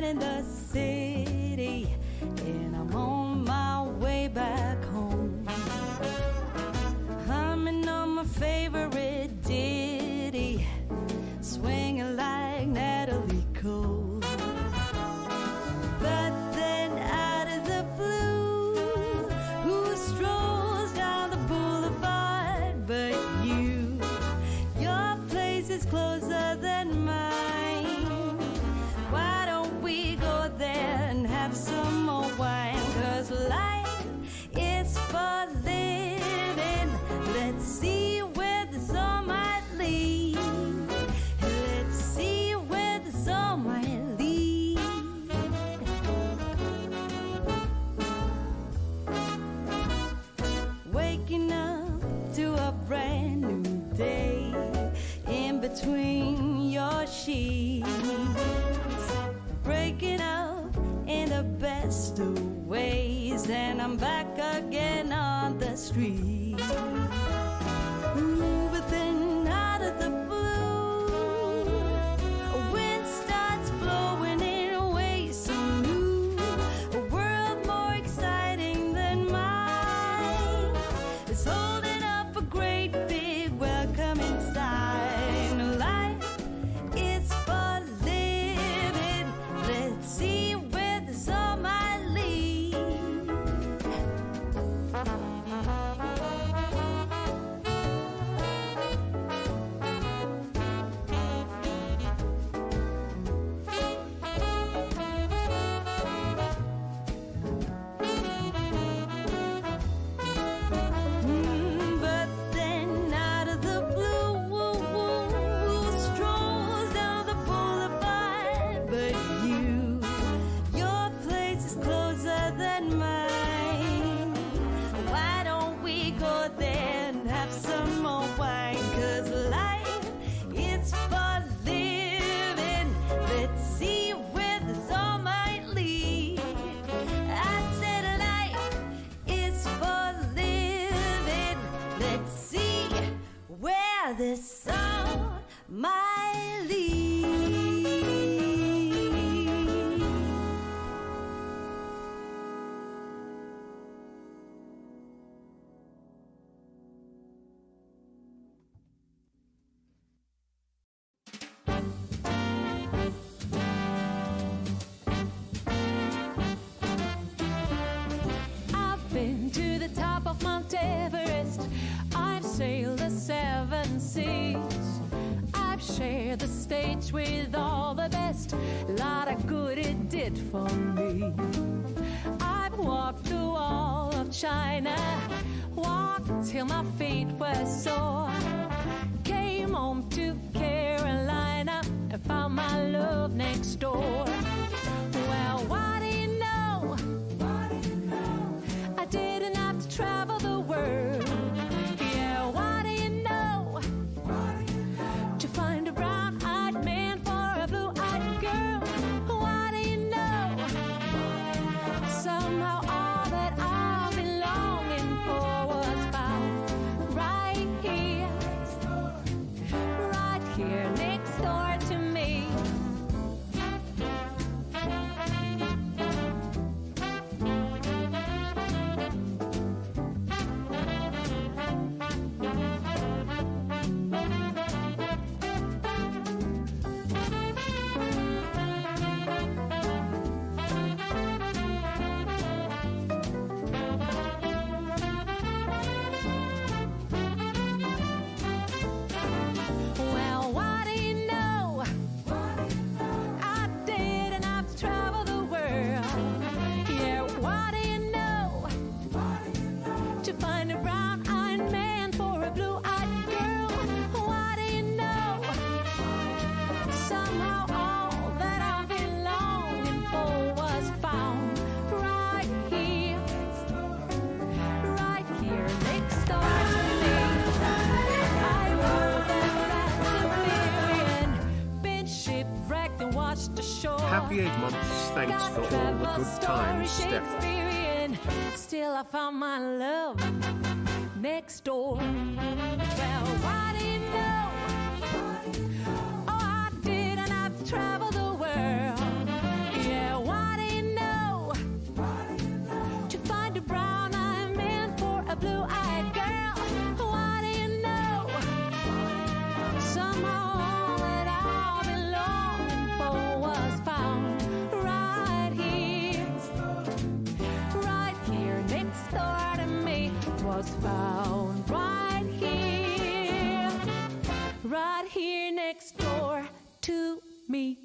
night in the city, and I'm on my way back home. Humming on my favorite ditty, swinging like Natalie Cole. But then out of the blue, who strolls down the boulevard but you? Your place is closer than mine. Why don't we go there and have some more wine? 'Cause life is for living. Let's see where the soul might lead. Let's see where the soul might lead. Waking up to a brand new day in between your sheets. Breaking up in the best of ways, and I'm back again on the street. Ooh, but then out of the blue, a wind starts blowing in ways so new. A world more exciting than mine is holding up a great big welcoming sign. Life is for living. Let's see where the soul might lead. But then out of the blue, who strolls down the boulevard but you? Your place is closer than mine. Why don't we go there and have some more wine? 'Cause life is for living. Let's see where the soul might lead. I said life is for living. Let's see where the soul might lead. I've been to the top of Mount Everest. I've sailed the 7 seas. I've shared the stage with all the best. Lot of good it did for me. I've walked the wall of China, walked till my feet were sore. Came home to Carolina and found my love next door. Well, what do you know? I didn't have to travel the world. Yeah, what do you know? To find a brown-eyed man for a blue-eyed girl. What do you know? Somehow all that I've been longing for was found right here next door to me. Well, what do you know? I didn't have to travel the world. Yeah, what do you know? To find a brown-eyed man for a blue-eyed girl. What do you know? Somehow all that I've been longing for was found right here next door to me. I rode that Siberian, been shipwrecked and watched the shore. Happy 8 months, thanks for all the good times, Steph. Still I found my love next door. Well, what do you know? Oh, I didn't have to travel the world. Yeah. was found right here next door to me.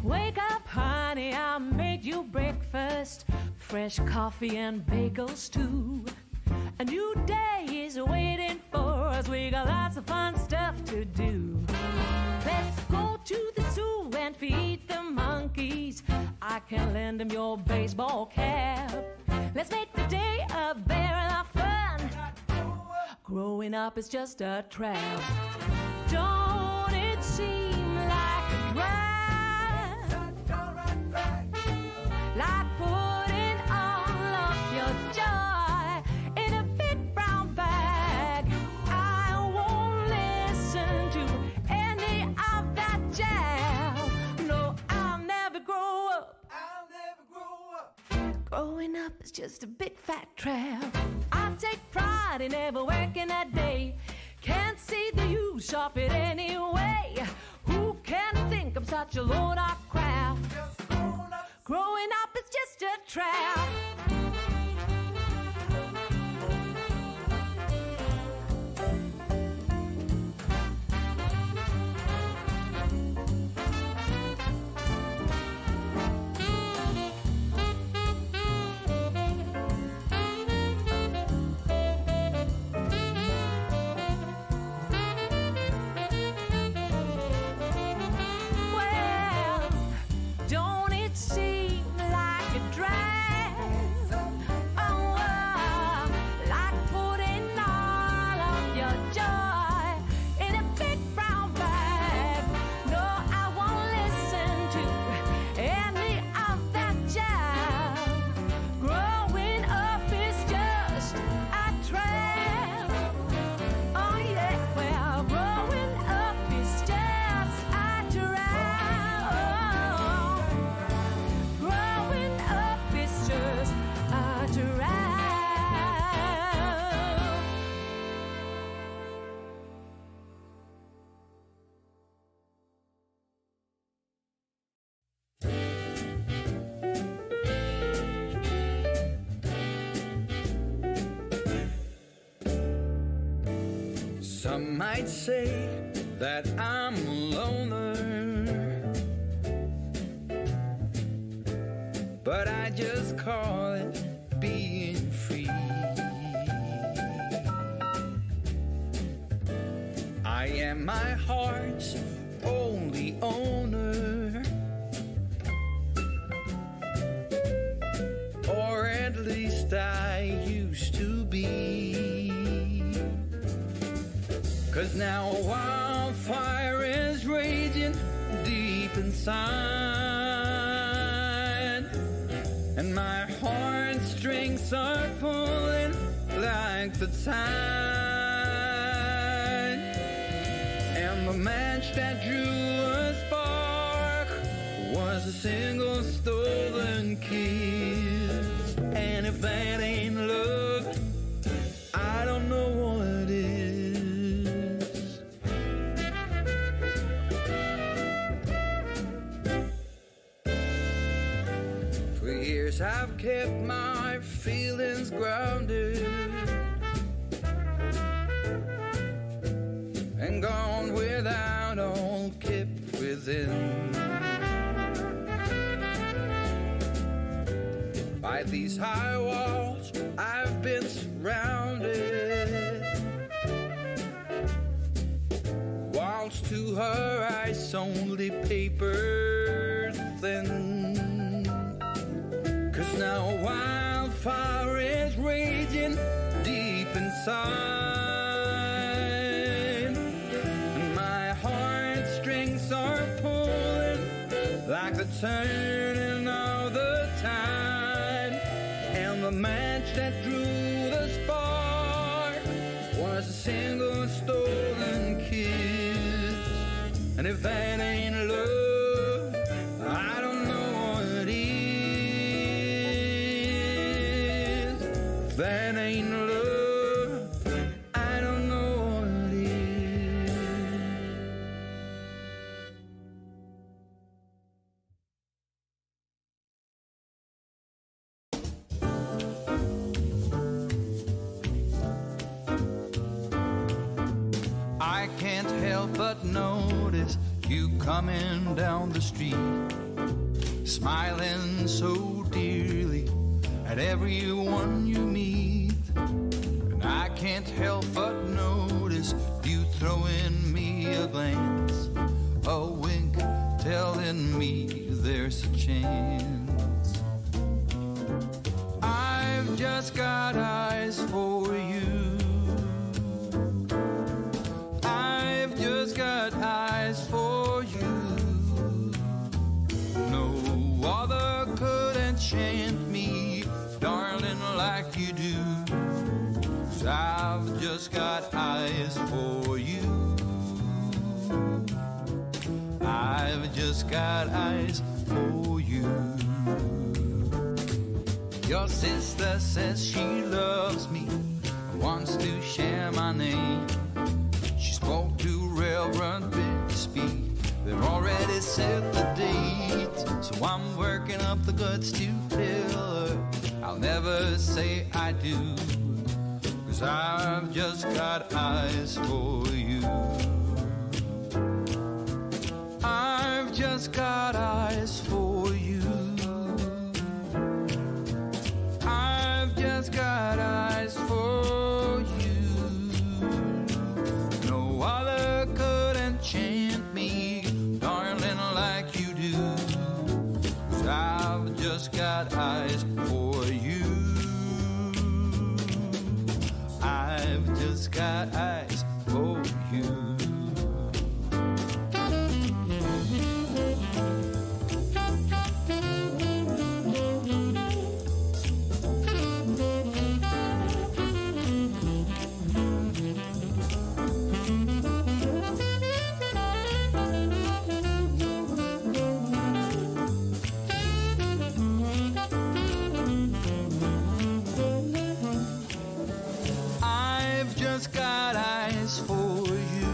Wake up, honey, I made you breakfast, fresh coffee and bagels too. A new day is waiting for us, we got lots of fun stuff to do. Let's go to the zoo and feed the monkeys, I can lend them your baseball cap. Let's make the day a barrel of fun, growing up is just a trap. Don't it seem like a drag, like putting all of your joy in a big brown bag? I won't listen to any of that jazz. No, I'll never grow up. I'll never grow up. Growing up is just a big fat trap. I take pride in never working a day. Can't see the use of it anyway. Who can think I'm such a load of crap? Growing up is just a trap. Some might say that I'm a loner, but I just call it being free. I am my heart's only owner, or at least I used to be. 'Cause now a wildfire is raging deep inside, and my heartstrings are pulling like the tide. And the match that drew a spark was a single stolen kiss. And if that ain't love, I don't know what is. I've kept my feelings grounded and gone without, all kept within. By these high walls I've been surrounded, walls to her eyes only paper thin. 'Cause now a wildfire is raging deep inside, and my heartstrings are pulling like the turning of the tide. And the match that drew the spark was a single stolen kiss. And if that ain't love, I don't know what is. help but notice you coming down the street, smiling so dearly at everyone you meet. And I can't help but notice you throwing me a glance, a wink telling me there's a chance. I've just got eyes for you. I've just got eyes for you. No other could enchant me, darling, like you do. 'Cause I've just got eyes for you. I've just got eyes for you. Your sister says she loves me, wants to share my name. She spoke to Reverend Bixby, they've already set the date. So I'm working up the guts to tell her I'll never say I do, 'cause I've just got eyes for you. I've just got eyes for you. I've just got eyes for you. No other could enchant me, darling, like you do. 'Cause I've just got eyes for you. I've just got eyes for you. I've just got eyes for you.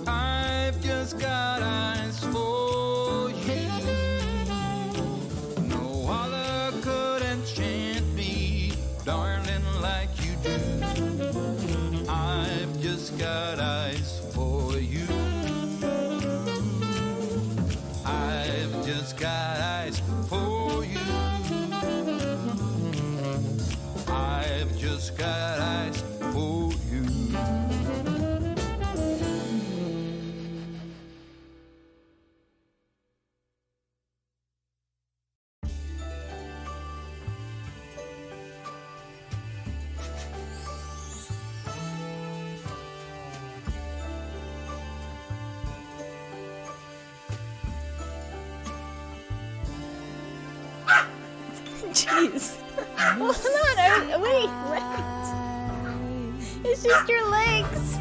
I've just got eyes for you. No other could enchant me, darling, like you do. I've just got eyes for you. I've just got eyes for you. I've just got eyes for you. Jeez. Hold on. Wait. It's just your legs.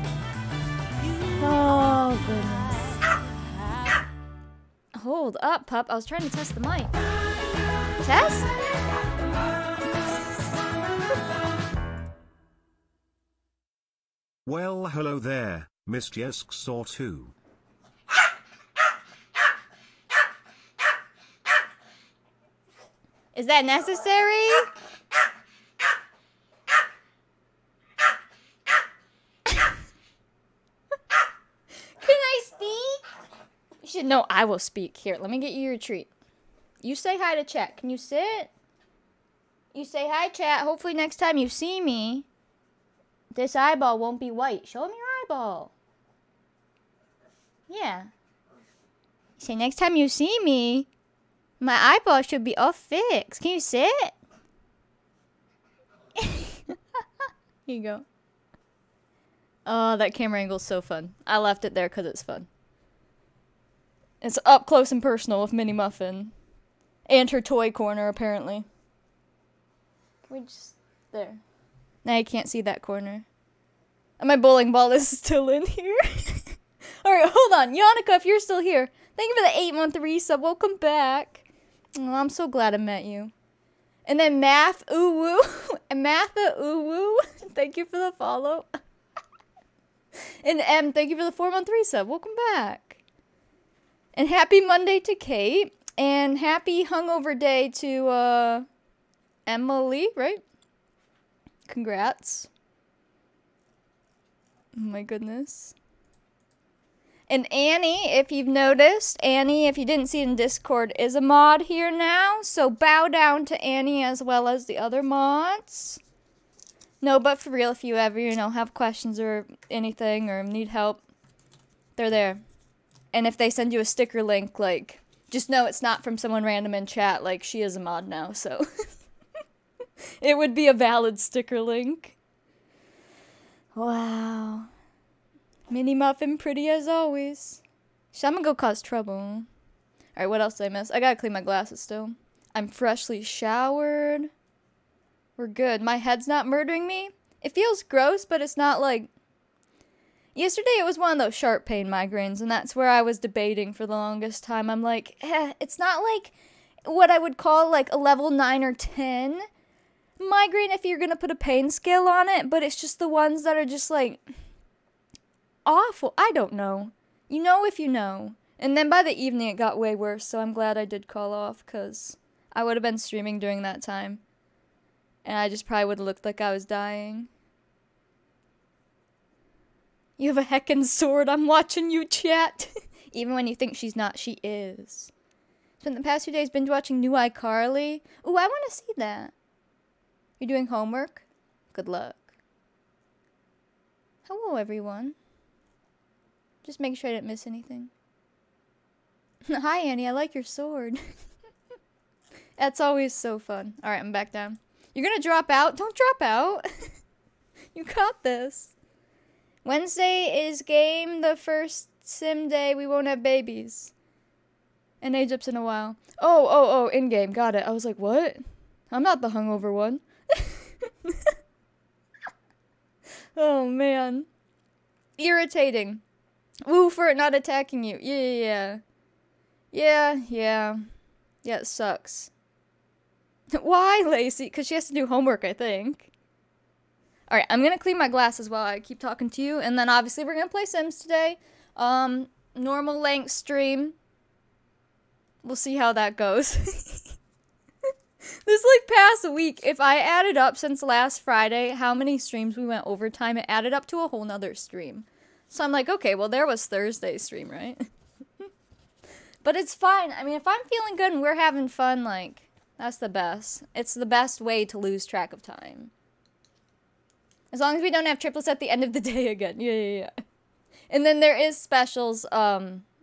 Oh, goodness. Hold up, pup. I was trying to test the mic. Test? Well, hello there, Miss Jesk Saw 2. Is that necessary? Can I speak? You should know I will speak. Here, let me get you your treat. You say hi to chat. Can you sit? You say hi, chat. Hopefully next time you see me, this eyeball won't be white. Show me your eyeball. Yeah. Say next time you see me, my eyeball should be all fixed. Can you sit? Here you go. Oh, that camera angle's so fun. I left it there because it's fun. It's up close and personal with Minnie Muffin. And her toy corner, apparently. Can we just... There. Now you can't see that corner. And my bowling ball is still in here. Alright, hold on. Yannicka, if you're still here, thank you for the 8-month resub. Welcome back. Oh, I'm so glad I met you. And then Math Uwu. Matha Uwu. Thank you for the follow. And M, thank you for the 4-month resub. Welcome back. And happy Monday to Kate. And happy hungover day to Emily, right? Congrats. Oh my goodness. And Annie, if you've noticed, Annie, if you didn't see it in Discord, is a mod here now. So bow down to Annie as well as the other mods. No, but for real, if you ever, you know, have questions or anything or need help, they're there. And if they send you a sticker link, like, just know it's not from someone random in chat. Like, she is a mod now, so. It would be a valid sticker link. Wow. Mini Muffin pretty as always. So I'm gonna go cause trouble. Alright, what else did I miss? I gotta clean my glasses still. I'm freshly showered. We're good. My head's not murdering me. It feels gross, but it's not like... Yesterday it was one of those sharp pain migraines, and that's where I was debating for the longest time. I'm like, it's not like what I would call like a level 9 or 10 migraine if you're gonna put a pain scale on it, but it's just the ones that are just like... awful. I don't know. You know if you know. And then by the evening it got way worse, so I'm glad I did call off, because I would have been streaming during that time. And I just probably would have looked like I was dying. You have a heckin' sword. I'm watching you, chat. Even when you think she's not, she is. Spent the past few days binge watching New iCarly. Ooh, I want to see that. You doing homework? Good luck. Hello, everyone. Just making sure I didn't miss anything. Hi, Annie. I like your sword. That's always so fun. Alright, I'm back down. You're gonna drop out? Don't drop out. You got this. Wednesday is game, the first sim day. We won't have babies. And age ups in a while. Oh, in-game. Got it. I was like, what? I'm not the hungover one. Oh, man. Irritating. Ooh, for it not attacking you. Yeah. Yeah, it sucks. Why, Lacey? Because she has to do homework, I think. Alright, I'm gonna clean my glasses while I keep talking to you, and then obviously we're gonna play Sims today. Normal length stream. We'll see how that goes. This, like, past week, if I added up since last Friday how many streams we went overtime, it added up to a whole nother stream. So I'm like, okay, well, there was Thursday's stream, right? But it's fine. I mean, if I'm feeling good and we're having fun, like, that's the best. It's the best way to lose track of time. As long as we don't have triplets at the end of the day again. Yeah. And then there is specials.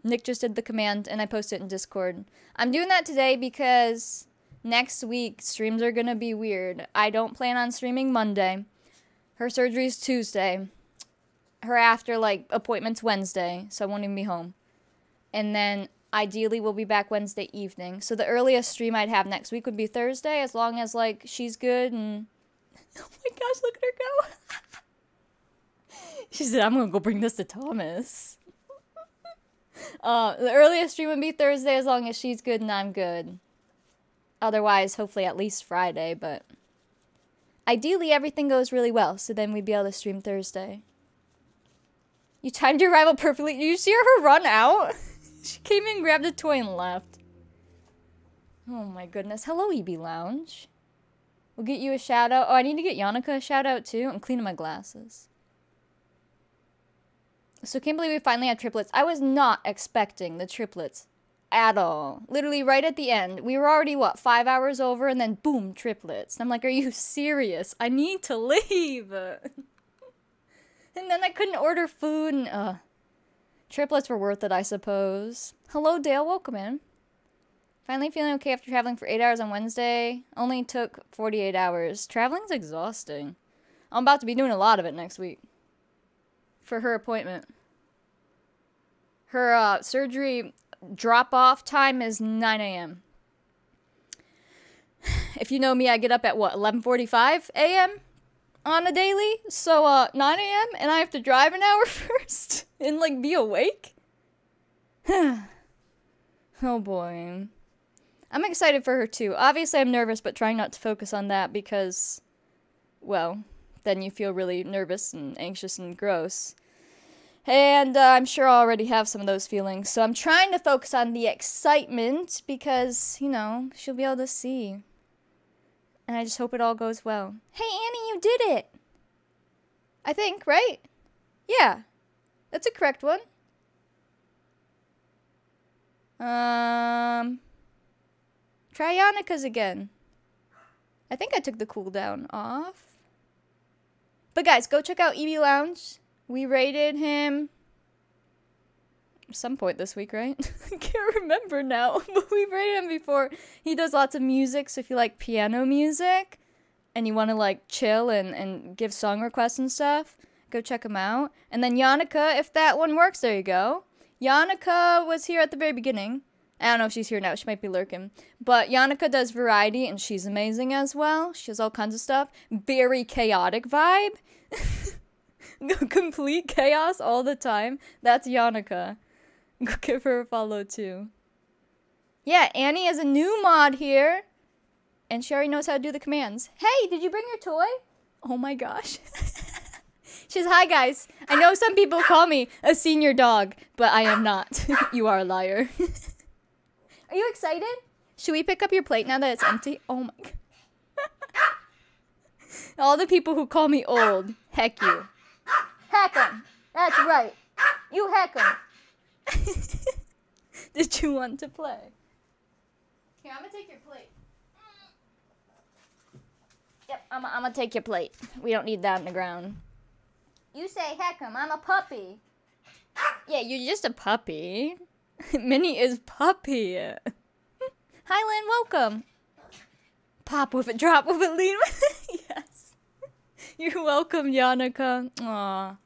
Nick just did the command, and I posted it in Discord. I'm doing that today because next week streams are gonna be weird. I don't plan on streaming Monday. Her surgery's Tuesday. Her after, like, appointment's Wednesday, so I won't even be home. And then, ideally, we'll be back Wednesday evening. So the earliest stream I'd have next week would be Thursday, as long as, like, she's good and... Oh my gosh, look at her go! She said, I'm gonna go bring this to Thomas. The earliest stream would be Thursday, as long as she's good and I'm good. Otherwise, hopefully at least Friday, but... Ideally, everything goes really well, so then we'd be able to stream Thursday. You timed your arrival perfectly. Did you see her run out? She came in, grabbed a toy, and left. Oh my goodness. Hello, EB Lounge. We'll get you a shout out. Oh, I need to get Yannicka a shout out too. I'm cleaning my glasses. So can't believe we finally had triplets. I was not expecting the triplets at all. Literally right at the end. We were already, what, 5 hours over, and then boom, triplets. And I'm like, are you serious? I need to leave. And then I couldn't order food, and, triplets were worth it, I suppose. Hello, Dale, welcome in. Finally feeling okay after traveling for 8 hours on Wednesday. Only took 48 hours. Traveling's exhausting. I'm about to be doing a lot of it next week. For her appointment. Her, surgery drop-off time is 9 a.m. If you know me, I get up at, what, 11:45 a.m.? On a daily, so 9 a.m. and I have to drive an hour first and like be awake. Oh boy. I'm excited for her too. Obviously I'm nervous, but trying not to focus on that because, well, then you feel really nervous and anxious and gross. And I'm sure I already have some of those feelings, so I'm trying to focus on the excitement because, you know, she'll be able to see. And I just hope it all goes well. Hey, Annie, you did it! I think, right? Yeah. That's a correct one. Try Yannika's again. I think I took the cooldown off. But guys, go check out EB Lounge. We rated him some point this week, right? I can't remember now, but we rated him before. He does lots of music, so if you like piano music and you want to like chill and give song requests and stuff, go check him out. And then Yannika, if that one works, there you go. Yannika was here at the very beginning. I don't know if she's here now. She might be lurking. But Yannika does variety, and she's amazing as well. She has all kinds of stuff. Very chaotic vibe. Complete chaos all the time. That's Yannika. Go give her a follow, too. Yeah, Annie is a new mod here. And she already knows how to do the commands. Hey, did you bring your toy? Oh my gosh. She says, hi guys. I know some people call me a senior dog, but I am not. You are a liar. Are you excited? Should we pick up your plate now that it's empty? Oh my god. All the people who call me old. Heck you. Heck 'em. That's right. You heck 'em. Did you want to play? Here, I'm gonna take your plate. Yep, I'm gonna take your plate. We don't need that on the ground. You say heck 'em, I'm a puppy. Yeah, you're just a puppy. Minnie is puppy. Highland, welcome. Pop with it, drop with it, lean with it. Yes. You're welcome, Yannika. Aw.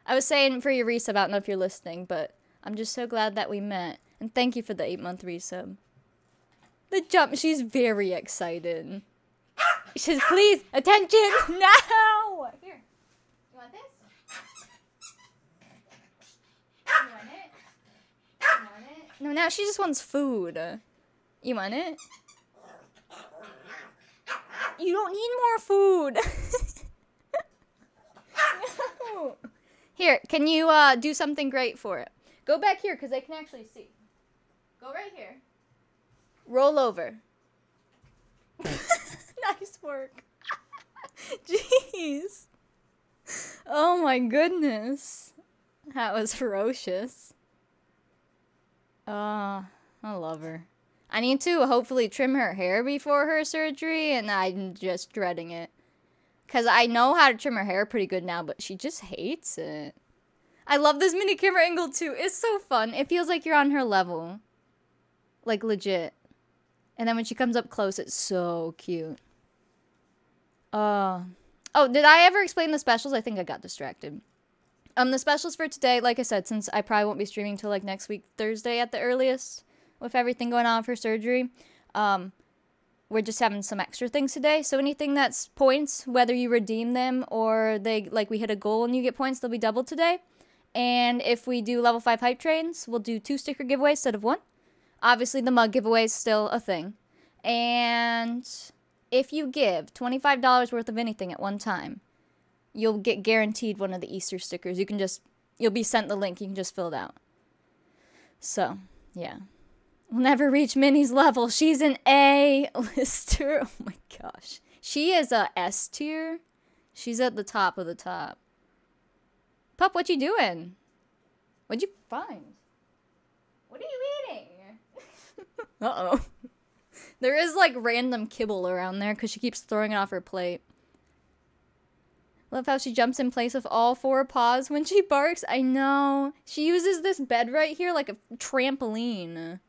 I was saying for your resub, I don't know if you're listening, but I'm just so glad that we met. And thank you for the 8-month resub. The jump, she's very excited. She says, please, attention, now! Here, you want this? You want it? You want it? No, now she just wants food. You want it? You don't need more food. No. Here, can you do something great for it? Go back here, because I can actually see. Go right here. Roll over. Nice work. Jeez. Oh my goodness. That was ferocious. I love her. I need to hopefully trim her hair before her surgery, and I'm just dreading it. Because I know how to trim her hair pretty good now, but she just hates it. I love this mini camera angle too. It's so fun. It feels like you're on her level. Like legit. And then when she comes up close, it's so cute. Oh, did I ever explain the specials? I think I got distracted. The specials for today, like I said, since I probably won't be streaming till like next week, Thursday at the earliest, with everything going on for surgery, we're just having some extra things today. So anything that's points, whether you redeem them or we hit a goal and you get points, they'll be doubled today. And if we do level 5 hype trains, we'll do 2 sticker giveaways instead of 1. Obviously, the mug giveaway is still a thing. And if you give $25 worth of anything at one time, you'll get guaranteed one of the Easter stickers. You'll be sent the link. You can just fill it out. So, yeah. We'll never reach Minnie's level. She's an A-lister. Oh my gosh. She is a S tier. She's at the top of the top. Pup, what you doing? What'd you find? What are you eating? Uh-oh. There is like random kibble around there because she keeps throwing it off her plate. Love how she jumps in place of all 4 paws when she barks. I know. She uses this bed right here like a trampoline.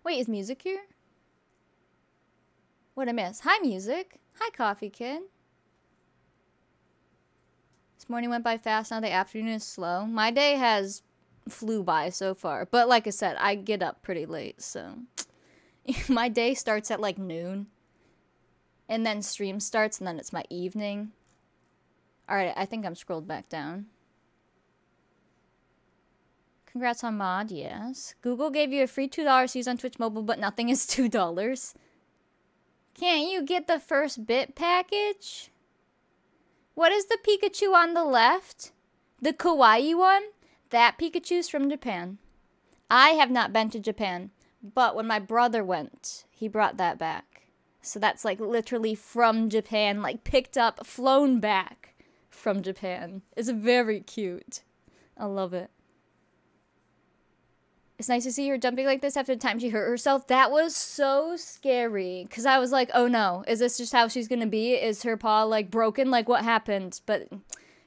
Wait, is music here? What'd I miss? Hi, music. Hi, Coffee Kid. This morning went by fast. Now the afternoon is slow. My day has flew by so far. But like I said, I get up pretty late, so my day starts at like noon. And then stream starts, and then it's my evening. Alright, I think I'm scrolled back down. Congrats on mod, yes. Google gave you a free $2 to use on Twitch Mobile, but nothing is $2. Can't you get the first bit package? What is the Pikachu on the left? The kawaii one? That Pikachu's from Japan. I have not been to Japan, but when my brother went, he brought that back. So that's like literally from Japan, like picked up, flown back from Japan. It's very cute. I love it. It's nice to see her jumping like this after the time she hurt herself. That was so scary. Because I was like, oh no, is this just how she's going to be? Is her paw like broken? Like what happened? But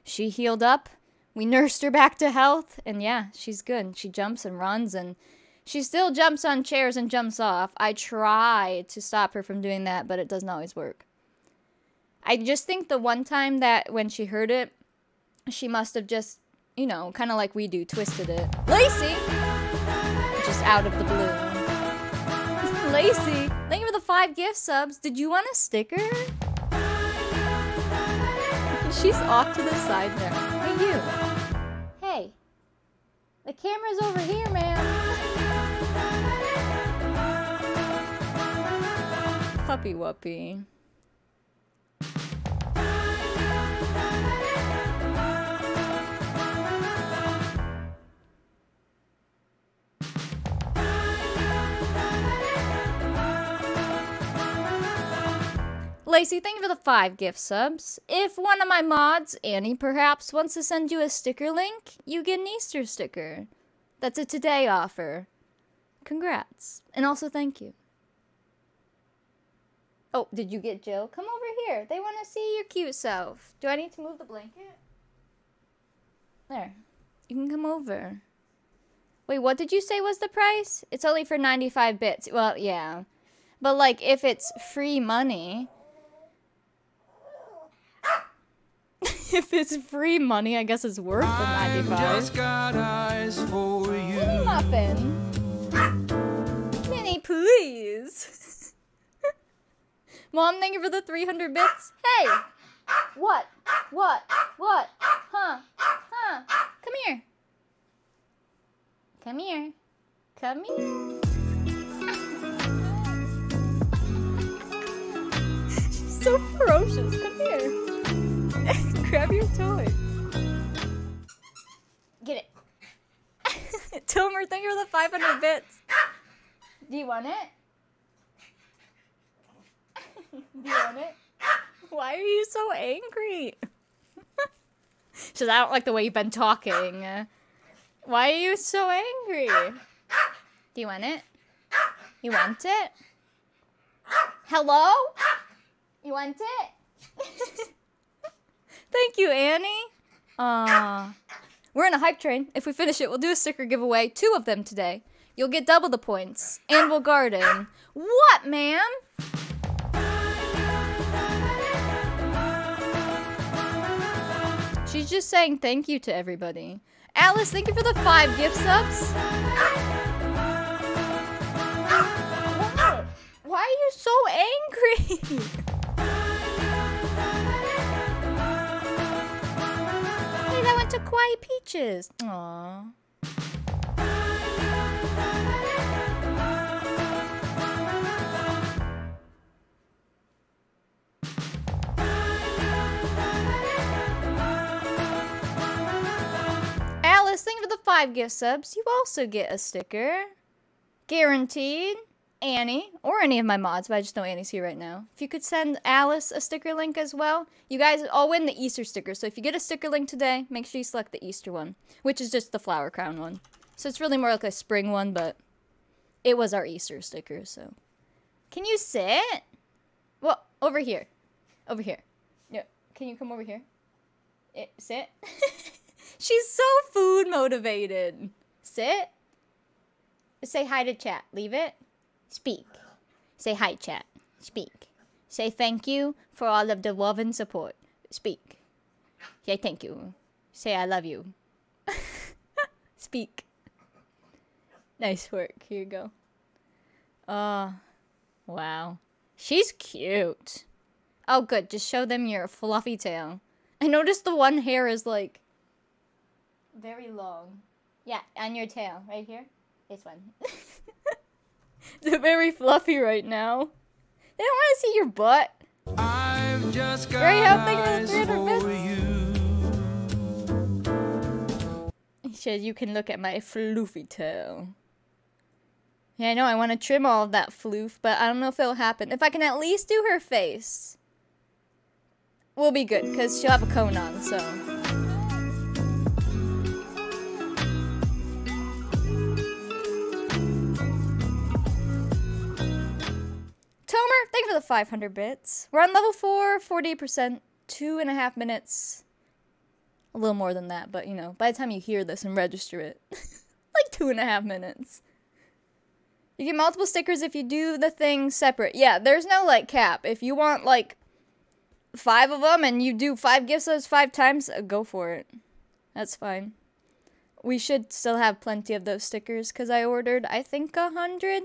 she healed up. We nursed her back to health. And yeah, she's good. She jumps and runs and she still jumps on chairs and jumps off. I try to stop her from doing that, but it doesn't always work. I just think the one time that when she heard it, she must have just, you know, kind of like we do, twisted it. Lacey! Just out of the blue. Lacey, thank you for the 5 gift subs. Did you want a sticker? She's off to the side now. Hey, you. Hey. The camera's over here, man. Puppy Wuppy. Lacey, thank you for the 5 gift subs. If one of my mods, Annie perhaps, wants to send you a sticker link, you get an Easter sticker. That's a today offer. Congrats. And also thank you. Oh, did you get Jill? Come over here. They want to see your cute self. Do I need to move the blanket? There. You can come over. Wait, what did you say was the price? It's only for 95 bits. Well, yeah. But, like, if it's free money... if it's free money, I guess it's worth the 95. Just got eyes for you. Hey, Muffin. Minnie, please. Mom, thank you for the 300 bits. Hey! What? What? What? Huh? Huh? Come here. Come here. Come here. She's so ferocious. Come here. Grab your toy. Get it. Tomer, thank you for the 500 bits. Do you want it? Do you want it? Why are you so angry? She says, I don't like the way you've been talking. Why are you so angry? Do you want it? You want it? Hello? You want it? Thank you, Annie. We're in a hype train. If we finish it, we'll do a sticker giveaway. 2 of them today. You'll get double the points. And we'll garden. What, ma'am? She's just saying thank you to everybody. Alice, thank you for the 5 gift subs. What? Why are you so angry? Hey, that went to Quiet Peaches. Aww. Alice, thank you for the 5 gift subs. You also get a sticker. Guaranteed. Annie, or any of my mods, but I just know Annie's here right now. If you could send Alice a sticker link as well, you guys all win the Easter sticker. So if you get a sticker link today, make sure you select the Easter one, which is just the flower crown one. So it's really more like a spring one, but it was our Easter sticker, so. Can you sit? Well, over here. Over here. Yeah. Can you come over here? Sit. She's so food motivated. Sit. Say hi to chat. Leave it. Speak. Say hi, chat. Speak. Say thank you for all of the love and support. Speak. Say thank you. Say I love you. Speak. Nice work. Here you go. Wow. She's cute. Oh, good. Just show them your fluffy tail. I noticed the one hair is, like, very long. Yeah, on your tail. Right here. This one. They're very fluffy right now. They don't want to see your butt. I've just got Very helping for the 300 bits. He said you can look at my floofy tail. Yeah, I know, I want to trim all of that floof, but I don't know if it'll happen. If I can at least do her face, we'll be good, because she'll have a cone on, so. Tomer, thank you for the 500 bits. We're on level 4, 48%, 2.5 minutes. A little more than that, but you know, by the time you hear this and register it, like 2.5 minutes. You get multiple stickers if you do the thing separate. Yeah, there's no like cap. If you want like 5 of them and you do 5 gift subs 5 times, go for it. That's fine. We should still have plenty of those stickers because I ordered, I think, 100.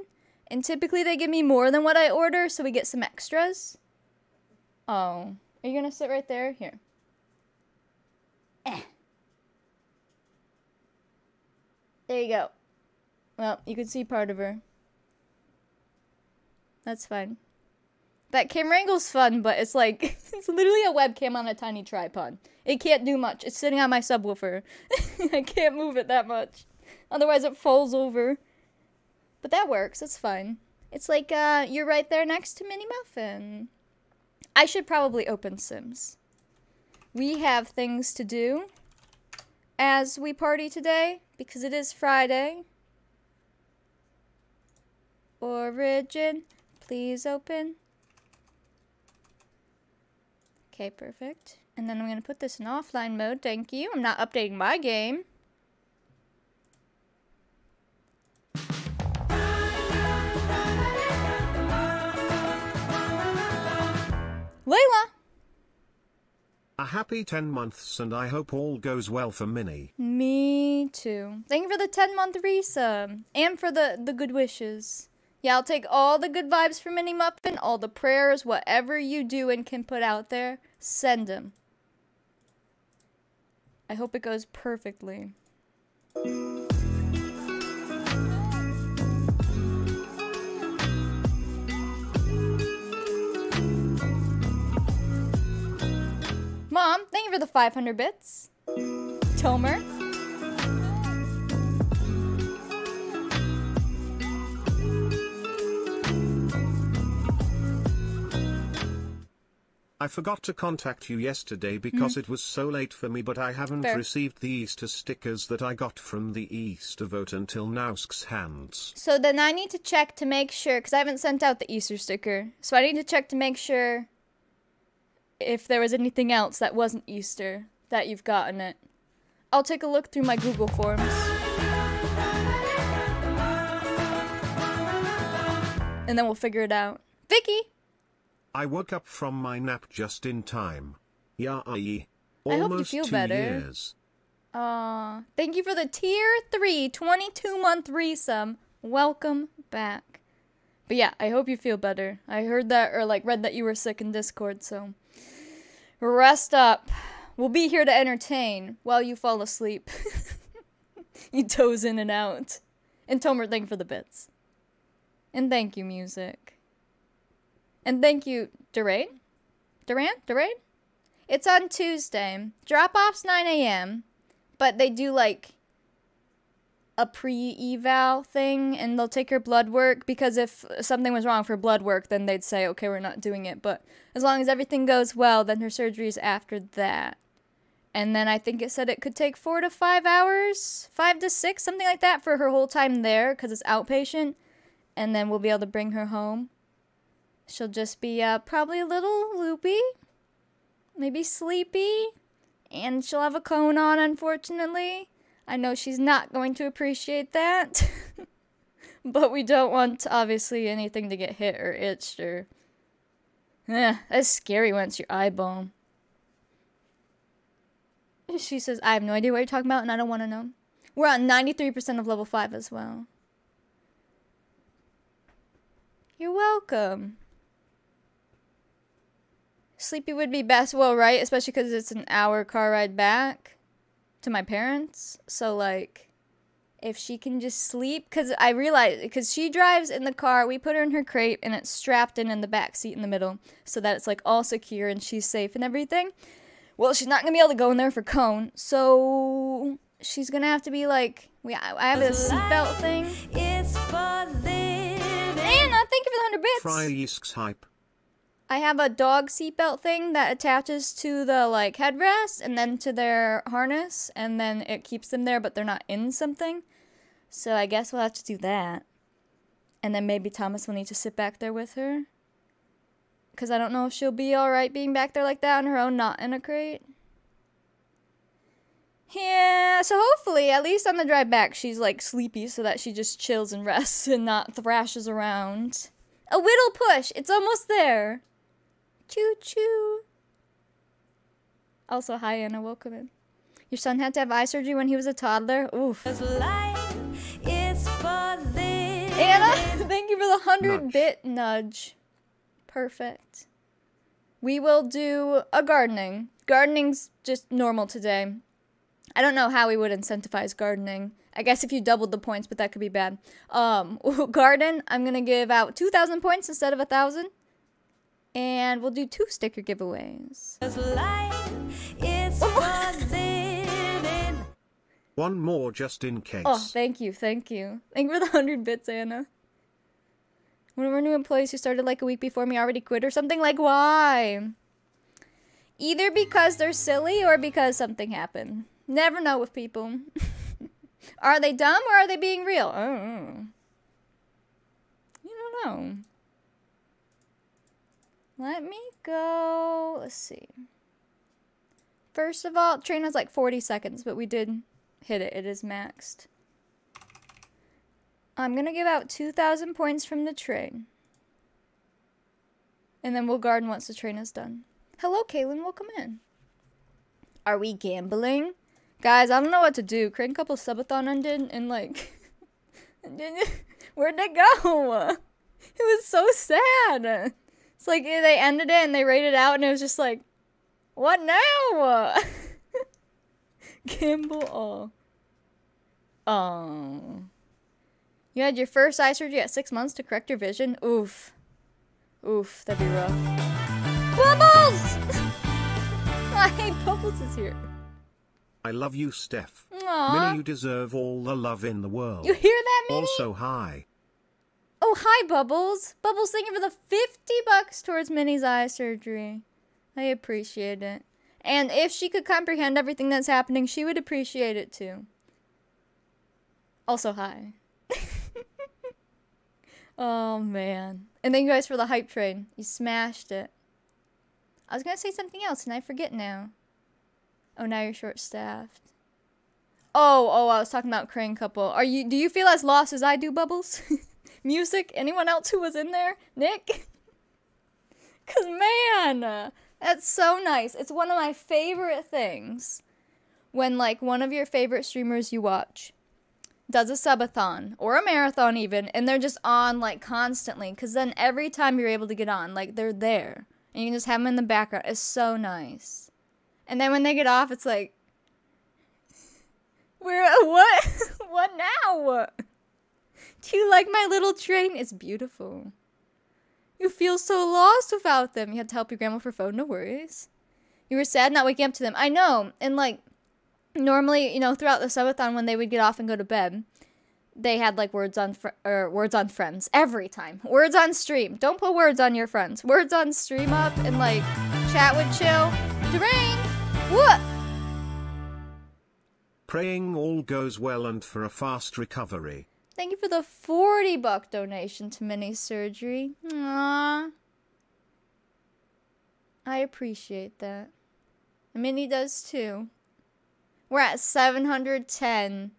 And typically they give me more than what I order, so we get some extras. Oh. Are you gonna sit right there? Here. There you go. Well, you can see part of her. That's fine. That camera angle's fun, but it's like, it's literally a webcam on a tiny tripod. It can't do much. It's sitting on my subwoofer. I can't move it that much. Otherwise it falls over. But that works. It's fine. It's like, you're right there next to Minnie Muffin. I should probably open Sims. We have things to do as we party today, because it is Friday. Origin, please open. Okay, perfect. And then I'm going to put this in offline mode. Thank you. I'm not updating my game. Layla! A happy 10 months and I hope all goes well for Minnie. Me too. Thank you for the 10-month resub. And for the good wishes. Yeah, I'll take all the good vibes from Minnie Muffin, all the prayers, whatever you do and can put out there, send them. I hope it goes perfectly. Mom, thank you for the 500 bits. Tomer. I forgot to contact you yesterday because it was so late for me, but I haven't received the Easter stickers that I got from the Easter vote until now's hands. So then I need to check to make sure, because I haven't sent out the Easter sticker. So I need to check to make sure if there was anything else that wasn't Easter that you've gotten it. I'll take a look through my Google Forms. And then we'll figure it out. Vicky! I woke up from my nap just in time. Yeah, I hope you feel 2 better. years. Thank you for the tier 3 22-month resub. Welcome back. But yeah, I hope you feel better. I heard that, or like read that you were sick in Discord, so rest up. We'll be here to entertain while you fall asleep. You doze in and out. And Tomer, thank you for the bits. And thank you, music. And thank you, Duran? It's on Tuesday. Drop-off's 9 a.m. But they do, like, a pre-eval thing, and they'll take her blood work, because if something was wrong for blood work, then they'd say, okay, we're not doing it. But as long as everything goes well, then her surgery's after that. And then I think it said it could take 4 to 5 hours, 5 to 6, something like that, for her whole time there, because it's outpatient. And then we'll be able to bring her home. She'll just be probably a little loopy, maybe sleepy, and she'll have a cone on, unfortunately. I know she's not going to appreciate that, but we don't want, obviously, anything to get hit or itched or... that's scary when it's your eyeball. She says, I have no idea what you're talking about, and I don't want to know. We're on 93% of level 5 as well. You're welcome. Sleepy would be best, well, right? Especially because it's an hour car ride back to my parents. So, like, if she can just sleep, because I realize, because she drives in the car, we put her in her crate, and it's strapped in the back seat in the middle, so that it's, like, all secure and she's safe and everything. Well, she's not going to be able to go in there for cone, so she's going to have to be, like, I have this seatbelt thing. It's for living. 100 bits. Fryesk hype. I have a dog seatbelt thing that attaches to the like headrest and then to their harness, and then it keeps them there, but they're not in something. So I guess we'll have to do that. And then maybe Thomas will need to sit back there with her. Because I don't know if she'll be alright being back there like that on her own, not in a crate. Yeah, so hopefully, at least on the drive back, she's like sleepy so that she just chills and rests and not thrashes around. A whittle push! It's almost there! Choo choo! Also, hi Anna, welcome in. Your son had to have eye surgery when he was a toddler? Oof. Anna, thank you for the 100-bit nudge. Perfect. We will do a gardening. Gardening's just normal today. I don't know how we would incentivize gardening. I guess if you doubled the points, but that could be bad. Garden, I'm going to give out 2,000 points instead of 1,000. And we'll do 2 sticker giveaways. One more just in case. Oh, thank you, thank you. Thank you for the 100 bits, Anna. One of our new employees who started like a week before me already quit or something? Like, why? Either because they're silly or because something happened. Never know with people. Are they dumb or are they being real? I don't know. You don't know. Let me go. Let's see. First of all, train has like 40 seconds, but we did hit it. It is maxed. I'm going to give out 2,000 points from the train. And then we'll garden once the train is done. Hello, Kaylin. Welcome in. Are we gambling? Guys, I don't know what to do. Crane Couple Subathon ended and like... Where'd they go? It was so sad. It's like they ended it and they rated out and it was just like... What now? Gamble all. Oh. You had your first eye surgery at 6 months to correct your vision? Oof. Oof, that'd be rough. Bubbles! Hey, Bubbles is here. I love you, Steph. Aww. Minnie, you deserve all the love in the world. You hear that, Minnie? Also, hi. Oh, hi, Bubbles. Bubbles, thank you for the 50 bucks towards Minnie's eye surgery. I appreciate it. And if she could comprehend everything that's happening, she would appreciate it too. Also, hi. Oh, man. And thank you guys for the hype train. You smashed it. I was going to say something else, and I forget now. Oh, now you're short-staffed. Oh, I was talking about Crane Couple. Do you feel as lost as I do, Bubbles? Music? Anyone else who was in there? Nick? Because, man, that's so nice. It's one of my favorite things when, like, one of your favorite streamers you watch does a subathon, or a marathon even, and they're just on, like, constantly, because then every time you're able to get on, like, they're there, and you can just have them in the background. It's so nice. And then when they get off, it's like, what? What now? Do you like my little train? It's beautiful. You feel so lost without them. You had to help your grandma for phone, no worries. You were sad not waking up to them. I know, and, like, normally, you know, throughout the subathon when they would get off and go to bed, they had like words on friends every time. Words on stream. Don't put words on your friends. Words on stream up and like chat would chill. Terrain. What? Praying all goes well and for a fast recovery. Thank you for the 40-buck donation to Mini Surgery. Aww. I appreciate that. Minnie does too. We're at 710.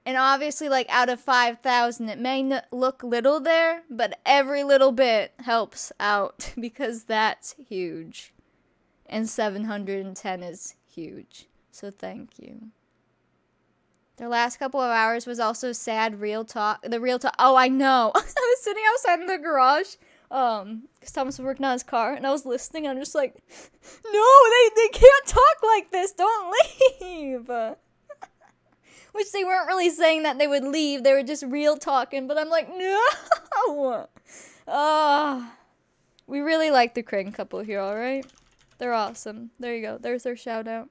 And obviously, like, out of 5,000, it may look little there, but every little bit helps out because that's huge. And 710 is huge. So thank you. Their last couple of hours was also sad real talk. The real talk. Oh, I know. I was sitting outside in the garage. Because Thomas was working on his car, and I was listening, and I'm just like, no, they can't talk like this, don't leave! Which they weren't really saying that they would leave, they were just real talking, but I'm like, no! We really like the Crane Couple here, alright? They're awesome. There you go, there's their shout out.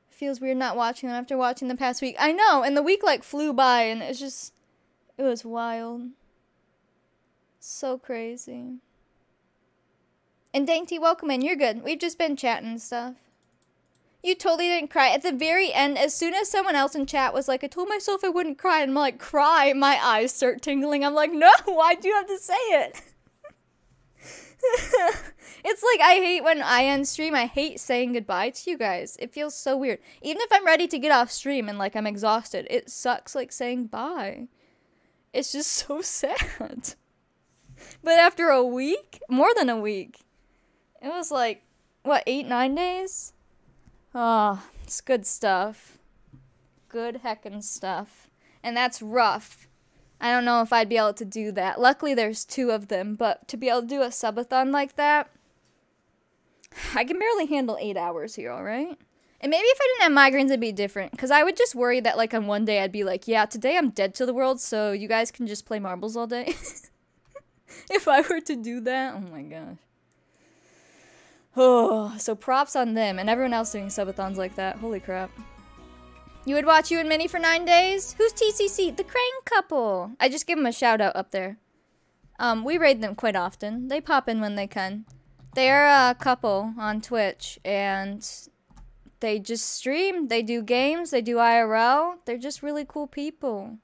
Feels weird not watching them after watching the past week. I know, and the week, like, flew by, and it's just, it was wild. So crazy. And Dainty, welcome in. You're good. We've just been chatting and stuff. You totally didn't cry. At the very end, as soon as someone else in chat was like, I told myself I wouldn't cry, and I'm like, cry, my eyes start tingling. I'm like, no, why'd you have to say it? It's like, I hate when I end stream, I hate saying goodbye to you guys. It feels so weird. Even if I'm ready to get off stream and like I'm exhausted, it sucks like saying bye. It's just so sad. But after a week, more than a week, it was like, what, 8-9 days? Oh, it's good stuff. Good heckin' stuff. And that's rough. I don't know if I'd be able to do that. Luckily, there's 2 of them, but to be able to do a subathon like that, I can barely handle 8 hours here, alright? And maybe if I didn't have migraines, it'd be different. Because I would just worry that, like, on one day, I'd be like, yeah, today I'm dead to the world, so you guys can just play marbles all day. If I were to do that, oh my gosh. Oh, so props on them and everyone else doing subathons like that. Holy crap. You would watch you and Minnie for 9 days? Who's TCC? The Crane couple. I just give them a shout out up there. We raid them quite often. They pop in when they can. They're a couple on Twitch and they just stream. They do games. They do IRL. They're just really cool people.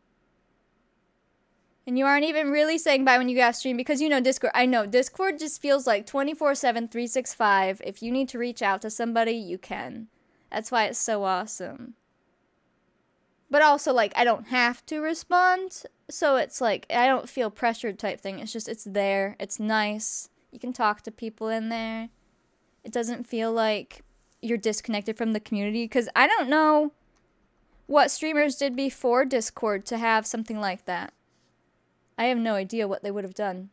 And you aren't even really saying bye when you get off stream because you know Discord. I know, Discord just feels like 24/7, 365. If you need to reach out to somebody, you can. That's why it's so awesome. But also, like, I don't have to respond. So it's like, I don't feel pressured type thing. It's just, it's there. It's nice. You can talk to people in there. It doesn't feel like you're disconnected from the community. Because I don't know what streamers did before Discord to have something like that. I have no idea what they would have done.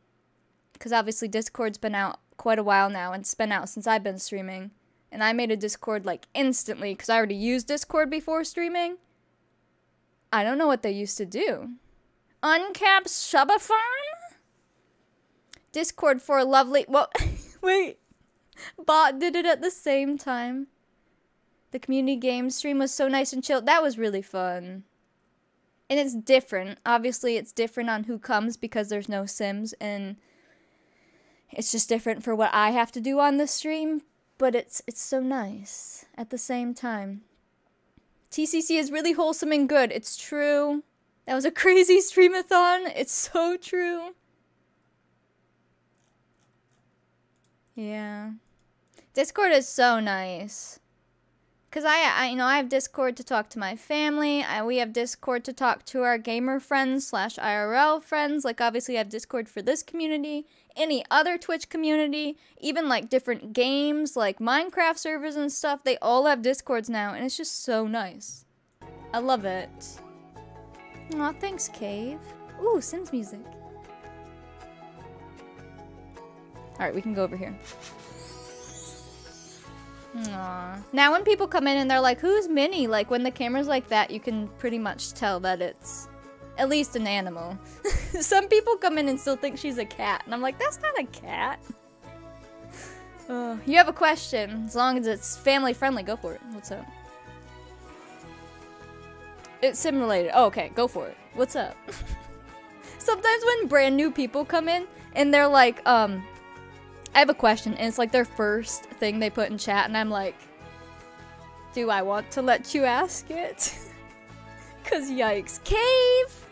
Because obviously Discord's been out quite a while now, and it's been out since I've been streaming. And I made a Discord like instantly, because I already used Discord before streaming. I don't know what they used to do. Uncapped subathon? Discord for a lovely... Well, wait. Bot did it at the same time. The community game stream was so nice and chill. That was really fun. And it's different. Obviously, it's different on who comes because there's no Sims. And it's just different for what I have to do on the stream. But it's so nice at the same time. TCC is really wholesome and good. It's true. That was a crazy streamathon. It's so true. Yeah. Discord is so nice. Because I have Discord to talk to my family. We have Discord to talk to our gamer friends / IRL friends. Like, obviously, I have Discord for this community. Any other Twitch community. Even, like, different games, like Minecraft servers and stuff. They all have Discords now, and it's just so nice. I love it. Aw, thanks, Cave. Ooh, Sims music. Alright, we can go over here. Aww. Now when people come in and they're like, who's Minnie? Like, when the camera's like that, you can pretty much tell that it's at least an animal. Some people come in and still think she's a cat. And I'm like, that's not a cat. You have a question. As long as it's family friendly, go for it. What's up? It's simulated. Oh, okay, go for it. What's up? Sometimes when brand new people come in and they're like, I have a question, and it's like their first thing they put in chat, and I'm like, do I want to let you ask it? Cause yikes. Cave!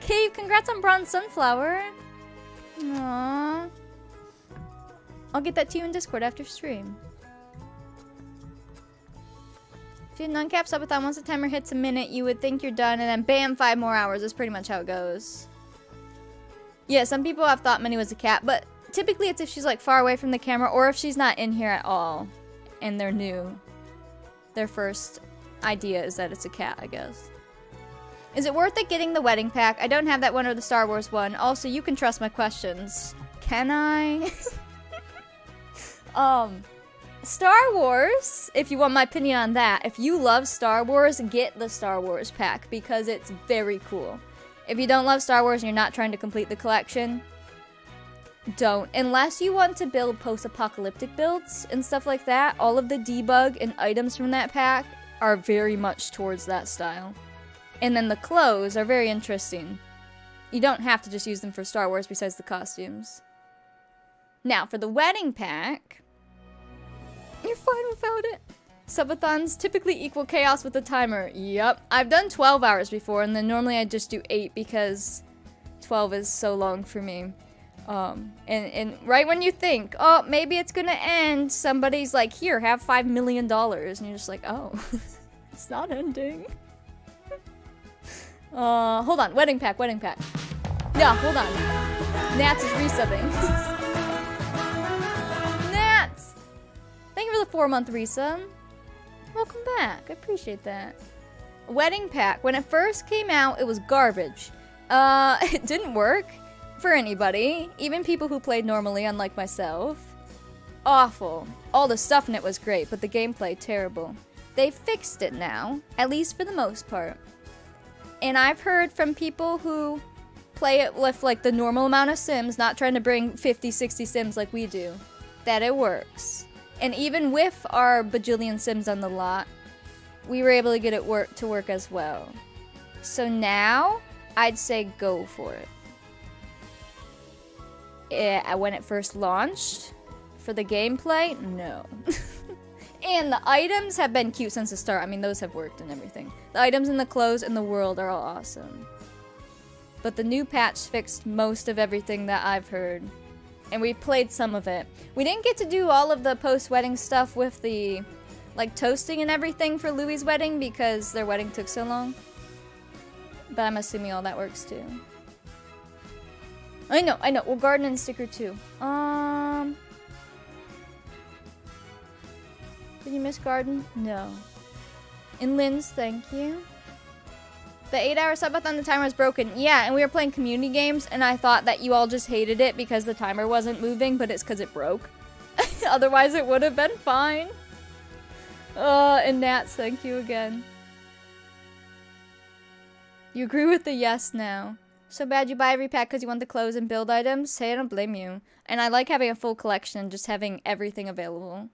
Cave, congrats on Bronze Sunflower. Aww. I'll get that to you in Discord after stream. If you had an uncapped subathon, once the timer hits a minute, you would think you're done, and then bam, 5 more hours. That's pretty much how it goes. Yeah, some people have thought Minnie was a cat, but typically it's if she's like far away from the camera or if she's not in here at all and they're new. Their first idea is that it's a cat, I guess. Is it worth it getting the wedding pack? I don't have that one or the Star Wars one. Also, you can trust my questions. Can I? Star Wars, if you want my opinion on that, if you love Star Wars, get the Star Wars pack because it's very cool. If you don't love Star Wars and you're not trying to complete the collection, don't. Unless you want to build post-apocalyptic builds and stuff like that, all of the debug and items from that pack are very much towards that style. And then the clothes are very interesting. You don't have to just use them for Star Wars besides the costumes. Now, for the wedding pack, you're fine without it. Subathons typically equal chaos with the timer. Yep. I've done 12 hours before, and then normally I just do 8 because 12 is so long for me. And right when you think, oh, maybe it's gonna end, somebody's like, here, have $5 million. And you're just like, oh, it's not ending. Hold on. Wedding pack, wedding pack. Yeah, hold on. Nats is resubbing. Nats! Thank you for the 4-month resub. Welcome back. I appreciate that. Wedding pack. When it first came out, it was garbage. It didn't work for anybody. Even people who played normally, unlike myself. Awful. All the stuff in it was great, but the gameplay, terrible. They fixed it now, at least for the most part. And I've heard from people who play it with like the normal amount of sims, not trying to bring 50, 60 sims like we do, that it works. And even with our bajillion sims on the lot, we were able to get it to work as well. So now, I'd say go for it. When it first launched, for the gameplay, no. And the items have been cute since the start. I mean, those have worked and everything. The items and the clothes and the world are all awesome. But the new patch fixed most of everything that I've heard. And we played some of it. We didn't get to do all of the post-wedding stuff with the, like, toasting and everything for Louis' wedding because their wedding took so long. But I'm assuming all that works too. I know. We'll garden and sticker too. Did you miss garden? No. And Lynn's, thank you. The 8-hour subathon, the timer was broken. Yeah, and we were playing community games, and I thought that you all just hated it because the timer wasn't moving, but it's because it broke. Otherwise, it would have been fine. And Nats, thank you again. You agree with the yes now. So bad you buy every pack because you want the clothes and build items? Hey, I don't blame you. And I like having a full collection, just having everything available.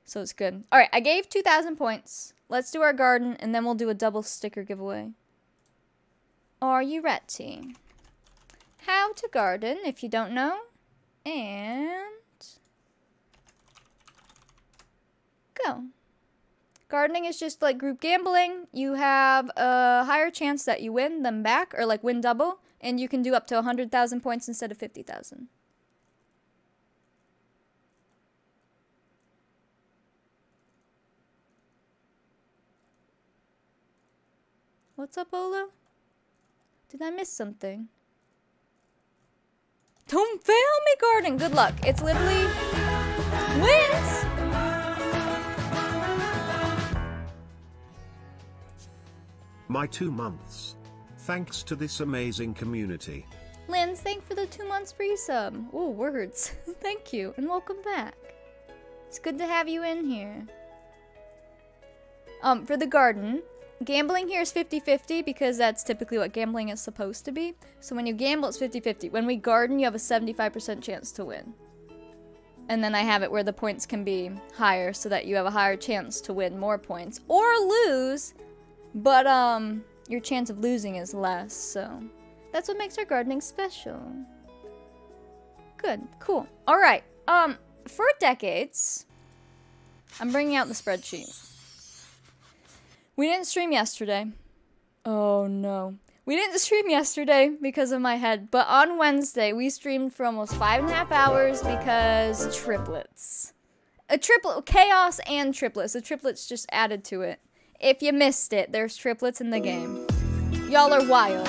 So it's good. Alright, I gave 2,000 points. Let's do our garden, and then we'll do a double sticker giveaway. Are you ready? How to garden, if you don't know. And... go. Gardening is just like group gambling. You have a higher chance that you win them back, or like win double. And you can do up to 100,000 points instead of 50,000. What's up, Olo? Did I miss something? Don't fail me, garden. Good luck. It's literally wins. My 2 months. Thanks to this amazing community. Linz, thank for the 2 months resub. Ooh, words. Thank you, and welcome back. It's good to have you in here. For the garden, gambling here is 50-50 because that's typically what gambling is supposed to be. So when you gamble, it's 50-50. When we garden, you have a 75% chance to win. And then I have it where the points can be higher so that you have a higher chance to win more points. Or lose, but your chance of losing is less, so that's what makes our gardening special. Good, cool. Alright, for decades, I'm bringing out the spreadsheet. We didn't stream yesterday. Oh no. We didn't stream yesterday because of my head, but on Wednesday we streamed for almost 5.5 hours because triplets. Chaos and triplets. The triplets just added to it. If you missed it, there's triplets in the game. Y'all are wild.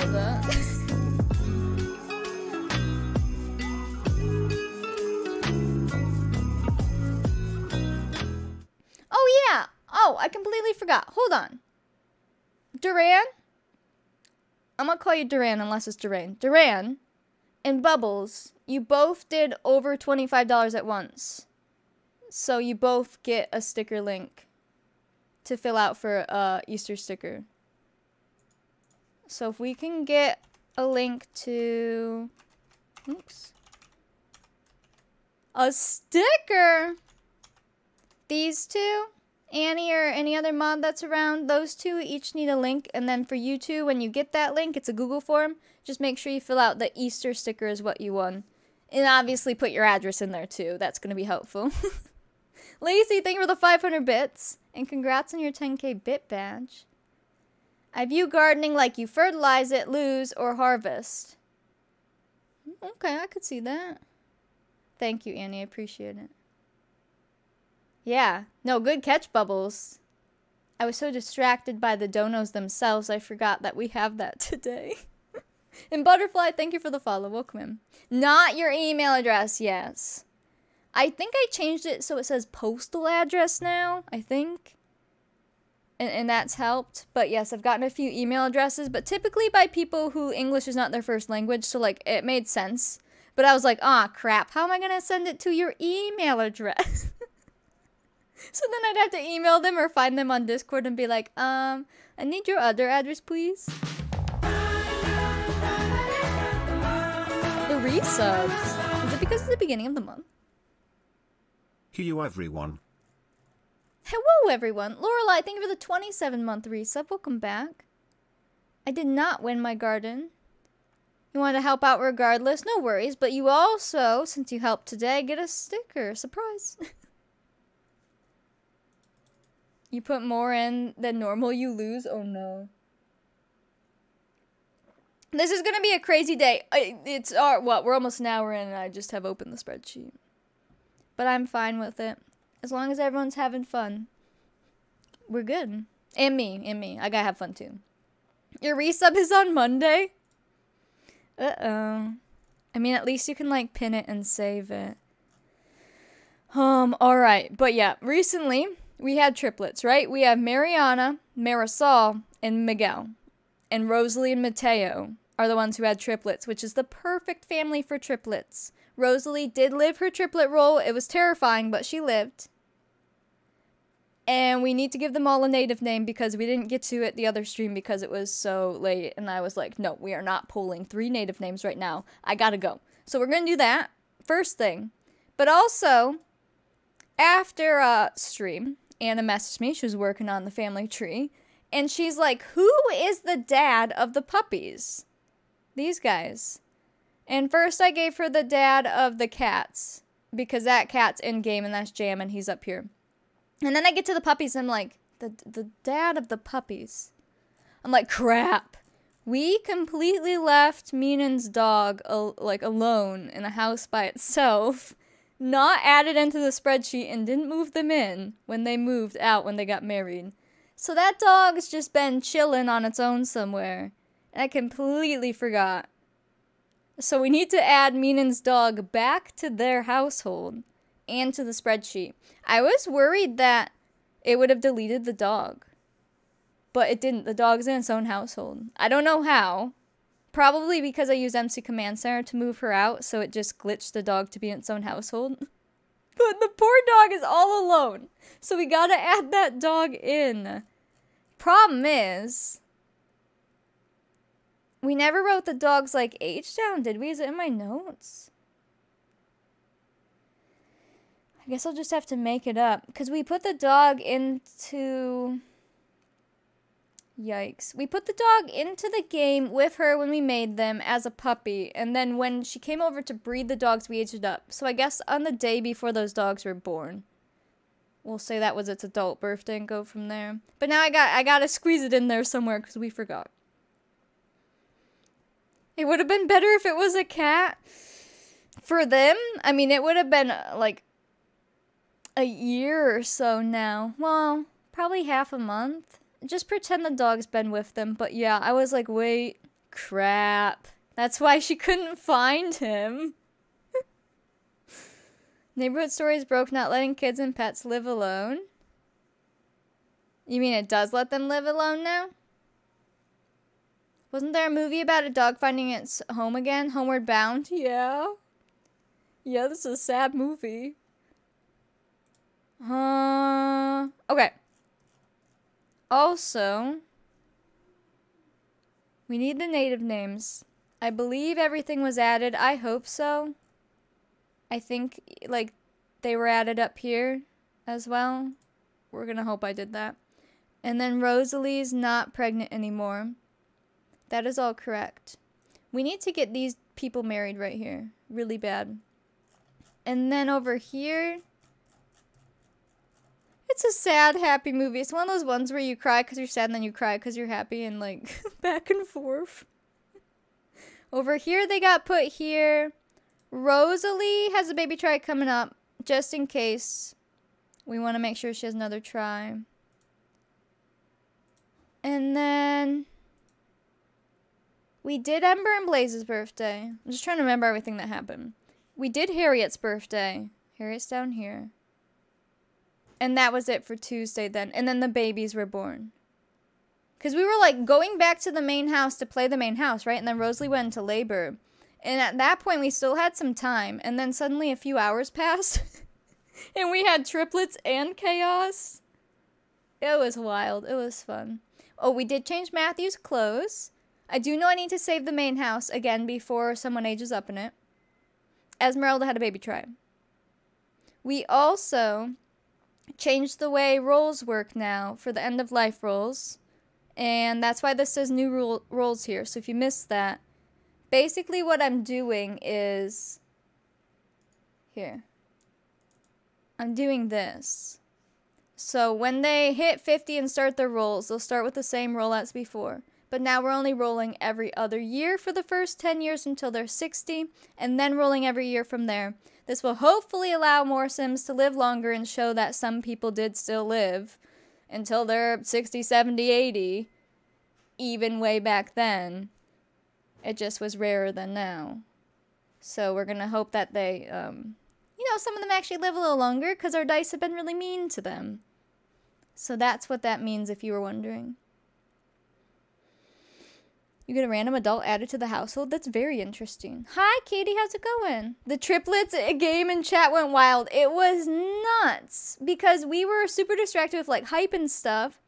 Oh yeah. Oh, I completely forgot. Hold on. Duran? I'm gonna call you Duran unless it's Duran. Duran and Bubbles, you both did over $25 at once. So you both get a sticker link to fill out for Easter sticker. So if we can get a link to... oops. A sticker! These two, Annie or any other mod that's around, those two each need a link. And then for you two, when you get that link, it's a Google form. Just make sure you fill out the Easter sticker is what you won. And obviously put your address in there too. That's going to be helpful. Lacey, thank you for the 500 bits. And congrats on your 10k bit badge. I view gardening like you fertilize it, lose, or harvest. Okay, I could see that. Thank you, Annie. I appreciate it. Yeah. No, good catch, Bubbles. I was so distracted by the donos themselves, I forgot that we have that today. And Butterfly, thank you for the follow. Welcome in. Not your email address, yes. I think I changed it so it says postal address now, I think. And that's helped. But yes, I've gotten a few email addresses, but typically by people who English is not their first language, so like it made sense. But I was like, ah, crap, how am I going to send it to your email address? So then I'd have to email them or find them on Discord and be like, I need your other address, please. The resubs. Is it because it's the beginning of the month? Hello everyone. Hello everyone. Lorelai, thank you for the 27-month resub. Welcome back. I did not win my garden. You want to help out regardless? No worries. But you also, since you helped today, get a sticker. Surprise. You put more in than normal, you lose? Oh no. This is gonna be a crazy day. It's what? We're almost an hour in and I just have opened the spreadsheet. But I'm fine with it. As long as everyone's having fun. We're good. And me. I gotta have fun too. Your resub is on Monday? Uh-oh. I mean, at least you can like pin it and save it. Alright. But yeah, recently we had triplets, right? We have Mariana, Marisol, and Miguel. And Rosalie and Mateo are the ones who had triplets, which is the perfect family for triplets. Rosalie did live her triplet role. It was terrifying, but she lived. And we need to give them all a native name because we didn't get to it the other stream because it was so late. And I was like, no, we are not pulling 3 native names right now. I gotta go. So we're gonna do that first thing. But also, after stream, Anna messaged me. She was working on the family tree. And she's like, who is the dad of the puppies? These guys. And first I gave her the dad of the cats. Because that cat's in game and that's Jam and he's up here. And then I get to the puppies and I'm like, the dad of the puppies. I'm like, crap. We completely left Meenan's dog alone in a house by itself. Not added into the spreadsheet and didn't move them in when they moved out when they got married. So that dog's just been chilling on its own somewhere. And I completely forgot. So we need to add Meenan's dog back to their household and to the spreadsheet. I was worried that it would have deleted the dog. But it didn't. The dog's in its own household. I don't know how. Probably because I used MC Command Center to move her out, so it just glitched the dog to be in its own household. But the poor dog is all alone. So we gotta add that dog in. Problem is, we never wrote the dog's age down, did we? Is it in my notes? I guess I'll just have to make it up. Because we put the dog into... Yikes. We put the dog into the game with her when we made them as a puppy. And then when she came over to breed the dogs, we aged it up. So I guess on the day before those dogs were born. We'll say that was its adult birthday and go from there. But now I gotta squeeze it in there somewhere because we forgot. It would have been better if it was a cat. For them, I mean, it would have been a year or so now. Well, probably half a month. Just pretend the dog's been with them. But yeah, I was like, wait, crap. That's why she couldn't find him. Neighborhood stories broke not letting kids and pets live alone. You mean it does let them live alone now? Wasn't there a movie about a dog finding its home again? Homeward Bound? Yeah. Yeah, this is a sad movie. Okay. Also, we need the native names. I believe everything was added. I hope so. I think, they were added up here as well. We're gonna hope I did that. And then Rosalie's not pregnant anymore. That is all correct. We need to get these people married right here. Really bad. And then over here, it's a sad, happy movie. It's one of those ones where you cry because you're sad and then you cry because you're happy and like back and forth. Over here, they got put here. Rosalie has a baby try coming up just in case. We want to make sure she has another try. And then we did Ember and Blaze's birthday. I'm just trying to remember everything that happened. We did Harriet's birthday. Harriet's down here. And that was it for Tuesday then. And then the babies were born. Because we were like going back to the main house to play the main house, right? And then Rosalie went into labor. And at that point we still had some time. And then suddenly a few hours passed. And we had triplets and chaos. It was wild. It was fun. Oh, we did change Matthew's clothes. I do know I need to save the main house again before someone ages up in it. Esmeralda had a baby try. We also changed the way roles work now for the end of life roles. And that's why this says new roles here. So if you missed that, basically what I'm doing is here. I'm doing this. So when they hit 50 and start their rolls, they'll start with the same roll as before. But now we're only rolling every other year for the first 10 years until they're 60, and then rolling every year from there. This will hopefully allow more Sims to live longer and show that some people did still live until they're 60, 70, 80, even way back then. It just was rarer than now. So we're going to hope that they, some of them actually live a little longer because our dice have been really mean to them. So that's what that means if you were wondering. You get a random adult added to the household? That's very interesting. Hi, Katie. How's it going? The triplets game in chat went wild. It was nuts because we were super distracted with like hype and stuff.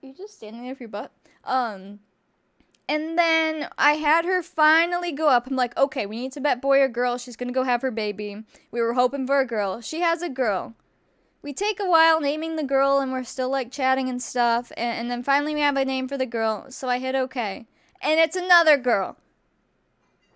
You're just standing there with your butt. And then I had her finally go up. I'm like, okay, we need to bet boy or girl. She's going to go have her baby. We were hoping for a girl. She has a girl. We take a while naming the girl, and we're still, like, chatting and stuff. And then finally we have a name for the girl, so I hit okay. And it's another girl.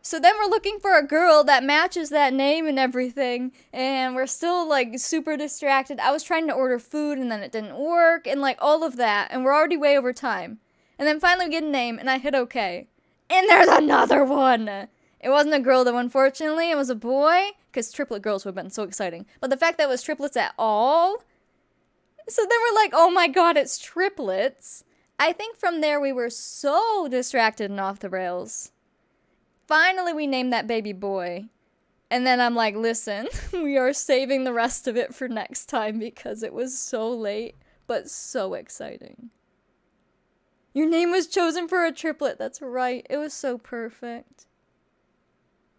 So then we're looking for a girl that matches that name and everything. And we're still, like, super distracted. I was trying to order food, and then it didn't work, and, like, all of that. And we're already way over time. And then finally we get a name, and I hit okay. And there's another one! It wasn't a girl, though, unfortunately. It was a boy. Because triplet girls would have been so exciting. But the fact that it was triplets at all. So then we're like, oh my god, it's triplets. I think from there we were so distracted and off the rails. Finally we named that baby boy. And then I'm like, listen, we are saving the rest of it for next time because it was so late, but so exciting. Your name was chosen for a triplet. That's right. It was so perfect.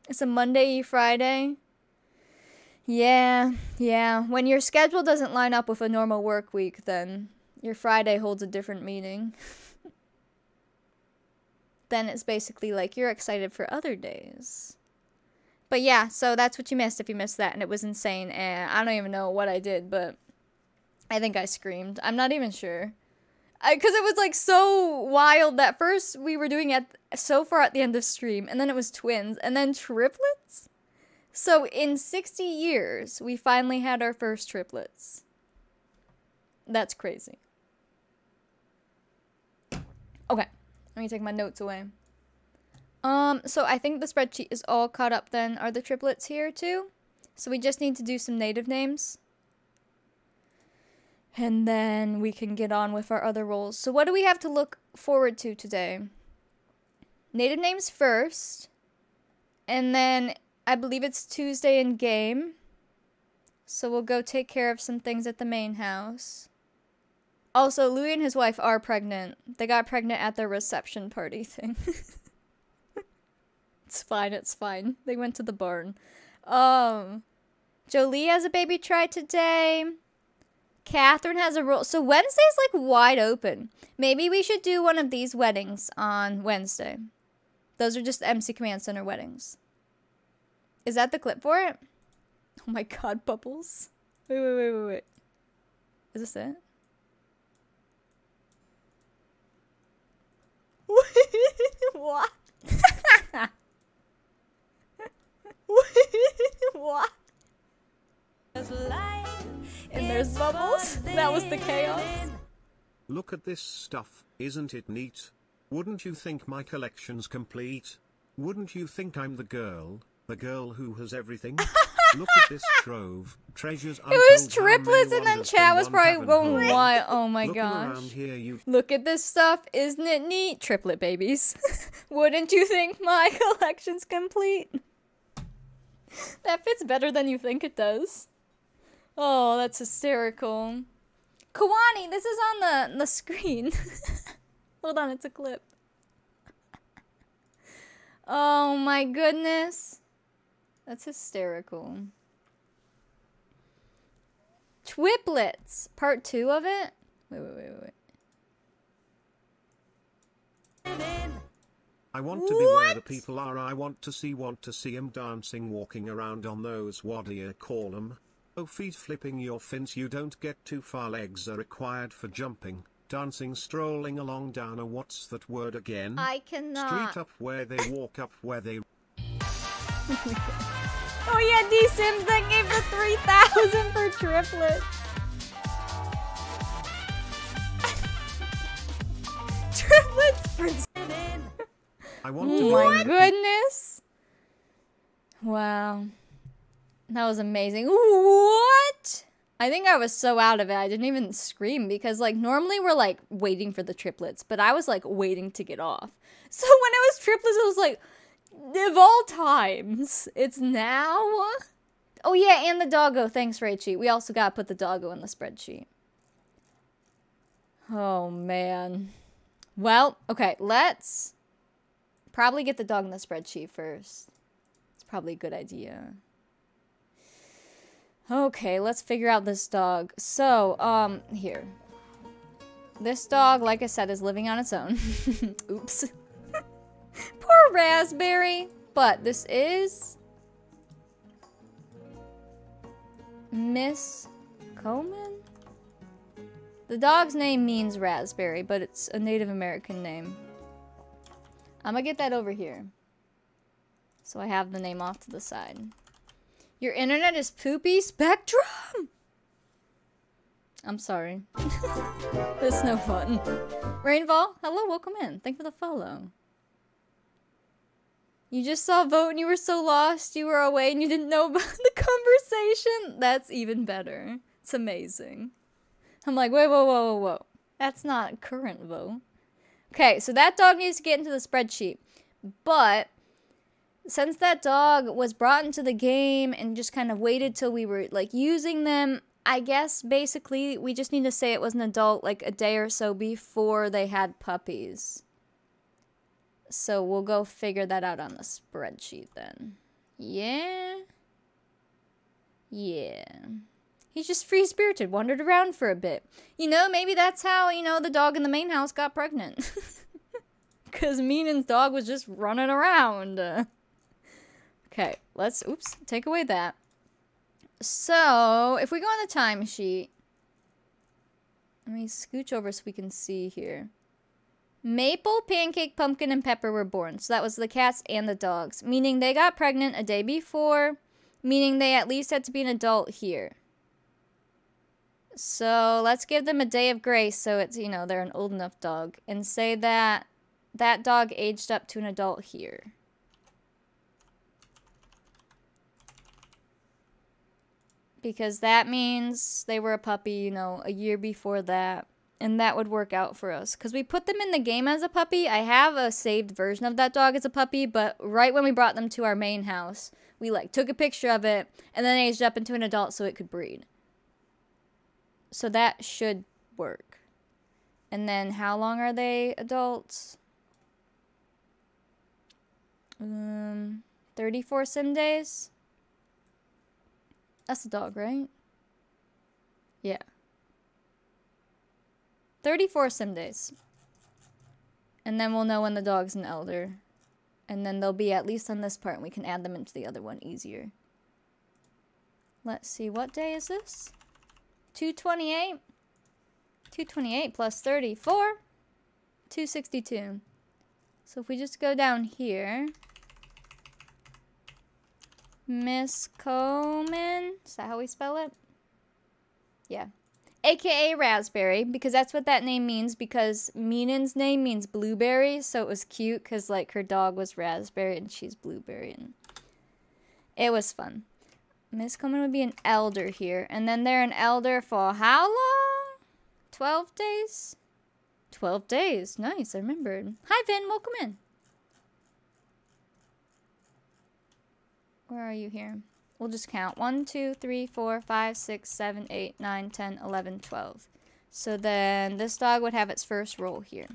It's a Monday, Friday. Yeah. When your schedule doesn't line up with a normal work week, then your Friday holds a different meaning. Then it's basically like you're excited for other days. But yeah, so that's what you missed if you missed that, and it was insane, and I don't even know what I did, but I think I screamed. I'm not even sure. Because it was like so wild that first we were doing it so far at the end of stream, and then it was twins, and then triplets? So in 60 years, we finally had our first triplets. That's crazy. Okay, let me take my notes away. So I think the spreadsheet is all caught up then. Are the triplets here too? So we just need to do some native names. And then we can get on with our other roles. So what do we have to look forward to today? Native names first. And then I believe it's Tuesday in game. So we'll go take care of some things at the main house. Also, Louis and his wife are pregnant. They got pregnant at their reception party thing. It's fine. They went to the barn. Jolie has a baby try today. Catherine has a role. So Wednesday's like wide open. Maybe we should do one of these weddings on Wednesday. Those are just the MC Command Center weddings. Is that the clip for it? Oh my god, Bubbles. Wait. Is this it? What? What? And there's bubbles. That was the chaos. Look at this stuff, isn't it neat? Wouldn't you think my collection's complete? Wouldn't you think I'm the girl who has everything? Look at this trove, treasures. It was triplets, and then chat was probably going, what? Oh my Looking gosh. around here, you Look at this stuff, isn't it neat? Triplet babies. Wouldn't you think my collection's complete? That fits better than you think it does. Oh, that's hysterical. Kawani, this is on the screen. Hold on, it's a clip. Oh my goodness. That's hysterical. Twiplets, part 2 of it? Wait. I want to be where the people are. I want to see 'em dancing, walking around on those, what do you call 'em? Oh, feet flipping your fins. You don't get too far. Legs are required for jumping, dancing, strolling along down a, what's that word again? I cannot. Street, up where they walk, up where they... Oh yeah, D-Sims, that gave the 3,000 for triplets. Triplets for... I want to Oh be my where the goodness. Wow. That was amazing. What? I think I was so out of it, I didn't even scream because, like, normally we're, like, waiting for the triplets, but I was, like, waiting to get off. So when it was triplets, it was like, of all times, it's now? Oh, yeah, and the doggo. Thanks, Rachie. We also gotta put the doggo in the spreadsheet. Oh, man. Well, okay, let's probably get the dog in the spreadsheet first. It's probably a good idea. Okay, let's figure out this dog. So, here. This dog, like I said, is living on its own. Oops. Poor Raspberry. But this is... Miss Coleman? The dog's name means raspberry, but it's a Native American name. I'm gonna get that over here. So I have the name off to the side. Your internet is poopy? Spectrum! I'm sorry. It's no fun. Rainfall, hello, welcome in. Thank you for the follow. You just saw vote and you were so lost, you were away and you didn't know about the conversation? That's even better. It's amazing. I'm like, whoa. That's not current vote. Okay, so that dog needs to get into the spreadsheet. But since that dog was brought into the game and just kind of waited till we were, like, using them, I guess, basically, we just need to say it was an adult, like, a day or so before they had puppies. So we'll go figure that out on the spreadsheet then. Yeah? Yeah. He's just free-spirited, wandered around for a bit. You know, maybe that's how, you know, the dog in the main house got pregnant. Because Meenan's dog was just running around. Okay, let's, oops, take away that. So, if we go on the timesheet, let me scooch over so we can see here. Maple, Pancake, Pumpkin, and Pepper were born. So that was the cats and the dogs. Meaning they got pregnant a day before. Meaning they at least had to be an adult here. So let's give them a day of grace so it's, you know, they're an old enough dog. And say that that dog aged up to an adult here. Because that means they were a puppy, you know, a year before that. And that would work out for us. Because we put them in the game as a puppy. I have a saved version of that dog as a puppy. But right when we brought them to our main house, we, like, took a picture of it. And then aged up into an adult so it could breed. So that should work. And then how long are they adults? 34 sim days? That's the dog, right? Yeah. 34 sim days. And then we'll know when the dog's an elder. And then they'll be at least on this part and we can add them into the other one easier. Let's see, what day is this? 2/28? 228 plus 34, 262. So if we just go down here, Miss Coleman, is that how we spell it? Yeah. AKA Raspberry, because that's what that name means, because Meenan's name means blueberry, so it was cute, because, like, her dog was Raspberry, and she's Blueberry, and it was fun. Miss Coleman would be an elder here, and then they're an elder for how long? 12 days? 12 days. Nice, I remembered. Hi, Vin, welcome in. Where are you here? We'll just count. 1, 2, 3, 4, 5, 6, 7, 8, 9, 10, 11, 12. So then this dog would have its first roll here.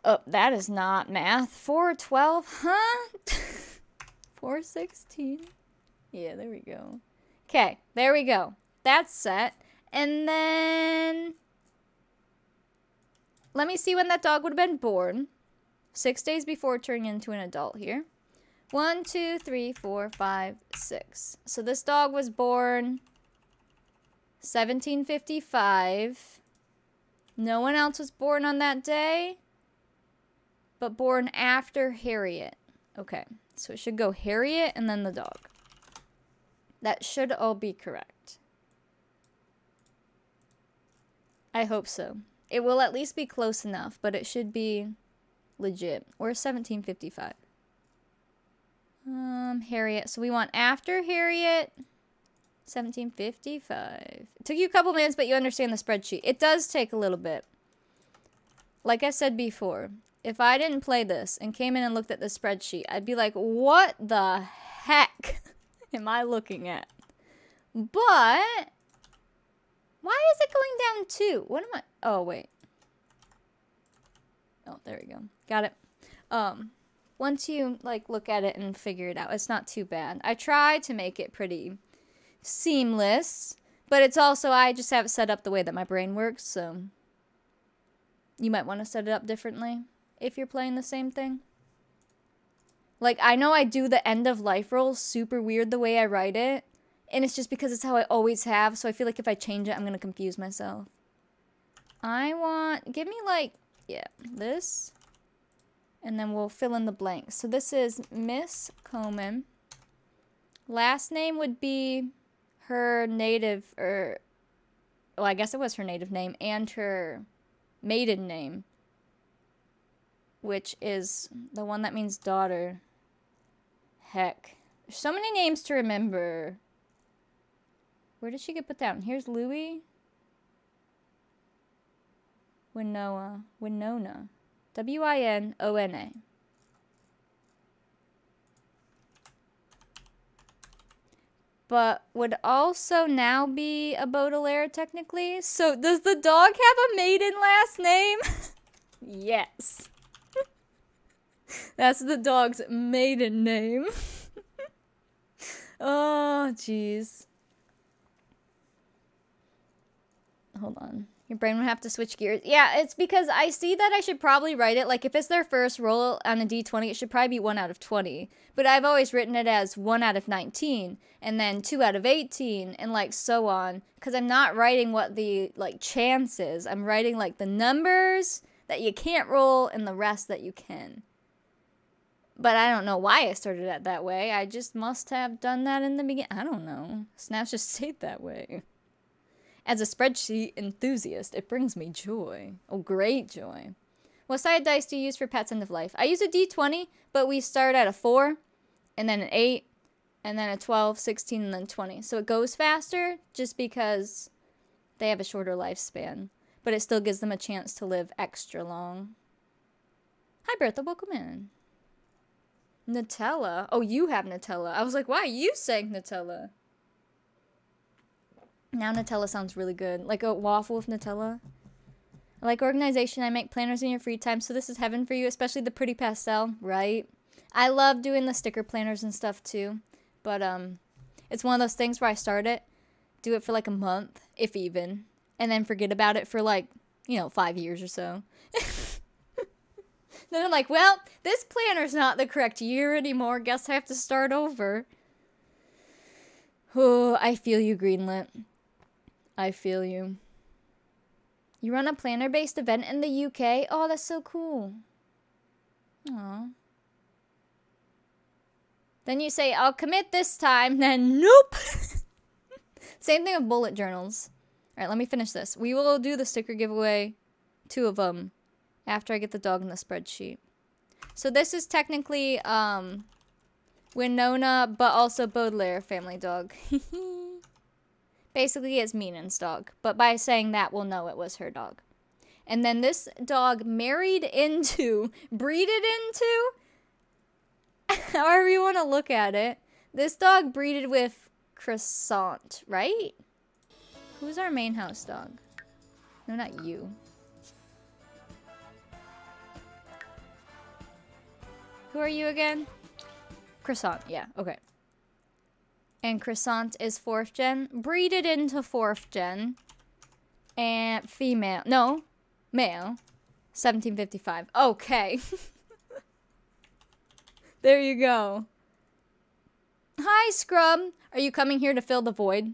Oh, that is not math. 4, 12, huh? 4, 16. Yeah, there we go. Okay, there we go. That's set. And then let me see when that dog would have been born. 6 days before turning into an adult here. 1, 2, 3, 4, 5, 6. So this dog was born 1755. No one else was born on that day, but born after Harriet. Okay, so it should go Harriet and then the dog. That should all be correct. I hope so. It will at least be close enough, but it should be legit. Or 1755. Harriet. So we want after Harriet, 1755. It took you a couple minutes, but you understand the spreadsheet. It does take a little bit. Like I said before, if I didn't play this and came in and looked at the spreadsheet, I'd be like, what the heck am I looking at? But why is it going down 2? What am I? Oh, wait. Oh, there we go. Got it. Once you, like, look at it and figure it out, it's not too bad. I try to make it pretty seamless, but it's also, I just have it set up the way that my brain works, so you might want to set it up differently if you're playing the same thing. Like, I know I do the end of life rolls super weird the way I write it, and it's just because it's how I always have, so I feel like if I change it, I'm going to confuse myself. I want, give me, like, yeah, this. And then we'll fill in the blanks. So this is Miss Coleman. Last name would be her native, or, well, I guess it was her native name, and her maiden name, which is the one that means daughter. Heck. There's so many names to remember. Where did she get put down? Here's Louie. Winona. Winona. But would also now be a Baudelaire technically. So does the dog have a maiden last name? Yes. That's the dog's maiden name. Oh, jeez. Hold on. Your brain would have to switch gears. Yeah, it's because I see that I should probably write it, like, if it's their first roll on a d20, it should probably be 1 out of 20. But I've always written it as 1 out of 19, and then 2 out of 18, and, like, so on. Because I'm not writing what the, like, chance is. I'm writing, like, the numbers that you can't roll and the rest that you can. But I don't know why I started it that way. I just must have done that in the beginning. I don't know. Snaps just stayed that way. As a spreadsheet enthusiast, it brings me joy. Oh, great joy. What side dice do you use for Pat's End of Life? I use a d20, but we start at a 4, and then an 8, and then a 12, 16, and then 20. So it goes faster just because they have a shorter lifespan. But it still gives them a chance to live extra long. Hi, Bertha. Welcome in. Nutella. Oh, you have Nutella. I was like, why are you saying Nutella? Now Nutella sounds really good. Like a waffle with Nutella. I like organization. I make planners in your free time, so this is heaven for you, especially the pretty pastel, right? I love doing the sticker planners and stuff too. But it's one of those things where I start it, do it for like a month, if even, and then forget about it for like, 5 years or so. Then I'm like, well, this planner's not the correct year anymore. Guess I have to start over. Oh, I feel you, Greenlit. I feel you. You run a planner-based event in the UK? Oh, that's so cool. Aw. Then you say, I'll commit this time, then nope. Same thing with bullet journals. Alright, let me finish this. We will do the sticker giveaway, 2 of them, after I get the dog in the spreadsheet. So this is technically, Winona, but also Baudelaire family dog. Basically, it's Meenan's dog. But by saying that, we'll know it was her dog. And then this dog breeded into, however you want to look at it. This dog breeded with Croissant, right? Who's our main house dog? No, not you. Who are you again? Croissant, yeah, okay. And Croissant is 4th gen. Breeded into 4th gen. And female. No. Male. 1755. Okay. There you go. Hi, Scrub. Are you coming here to fill the void?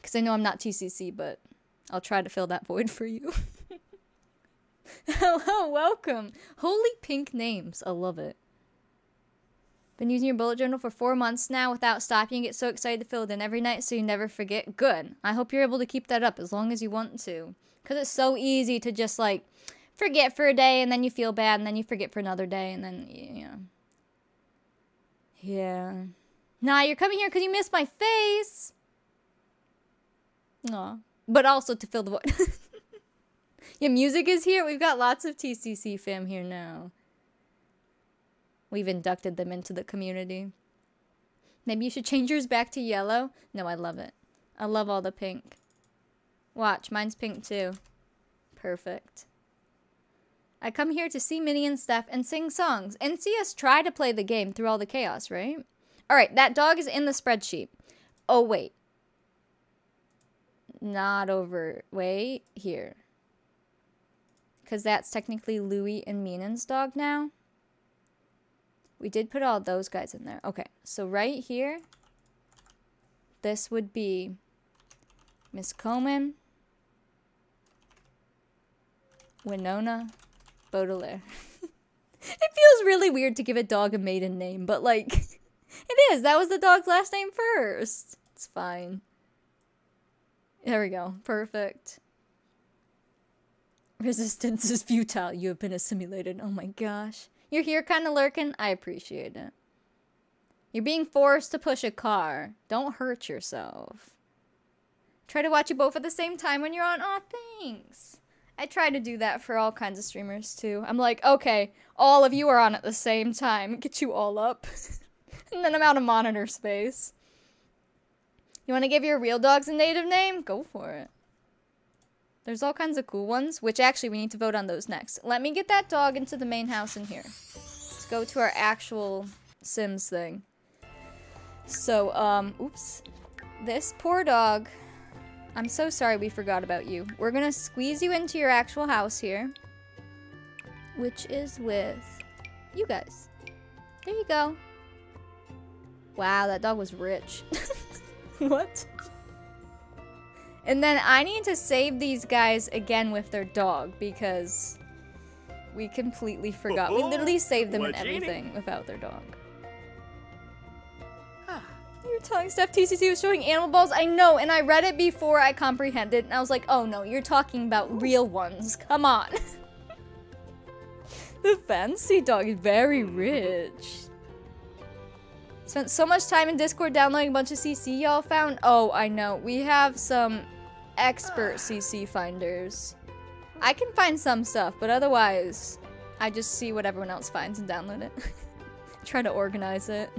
Because I know I'm not TCC, but I'll try to fill that void for you. Hello, welcome. Holy pink names. I love it. Been using your bullet journal for 4 months now without stopping. You get so excited to fill it in every night so you never forget. Good. I hope you're able to keep that up as long as you want to. Because it's so easy to just, like, forget for a day and then you feel bad and then you forget for another day and then, you know. Yeah. Nah, you're coming here because you missed my face. Aw. But also to fill the void. Yeah, music is here. We've got lots of TCC fam here now. We've inducted them into the community. Maybe you should change yours back to yellow. No, I love it. I love all the pink. Watch, mine's pink too. Perfect. I come here to see Minnie and Steph and sing songs and see us try to play the game through all the chaos, right? Alright, that dog is in the spreadsheet. Oh, wait. Not over. Wait, here. Because that's technically Louie and Meenan's dog now. We did put all those guys in there. Okay, so right here, this would be Miss Coleman, Winona, Baudelaire. It feels really weird to give a dog a maiden name, but like, it is. That was the dog's last name first. It's fine. There we go. Perfect. Resistance is futile. You have been assimilated. Oh my gosh. You're here kind of lurking? I appreciate it. You're being forced to push a car. Don't hurt yourself. Try to watch you both at the same time when you're on. Aw, thanks. I try to do that for all kinds of streamers too. I'm like, okay, all of you are on at the same time. Get you all up. And then I'm out of monitor space. You want to give your real dogs a native name? Go for it. There's all kinds of cool ones, which actually we need to vote on those next. Let me get that dog into the main house in here. Let's go to our actual Sims thing. So, oops. This poor dog. I'm so sorry we forgot about you. We're gonna squeeze you into your actual house here. Which is with you guys. There you go. Wow, that dog was rich. What? And then I need to save these guys again with their dog because we completely forgot. We literally saved them and everything without their dog. You're telling Steph TCC was showing animal balls? I know, and I read it before I comprehended, and I was like, oh no, you're talking about real ones. Come on. The fancy dog is very rich. Spent so much time in Discord downloading a bunch of CC y'all found. Oh, I know. We have some expert CC finders. I can find some stuff, but otherwise, I just see what everyone else finds and download it. Try to organize it.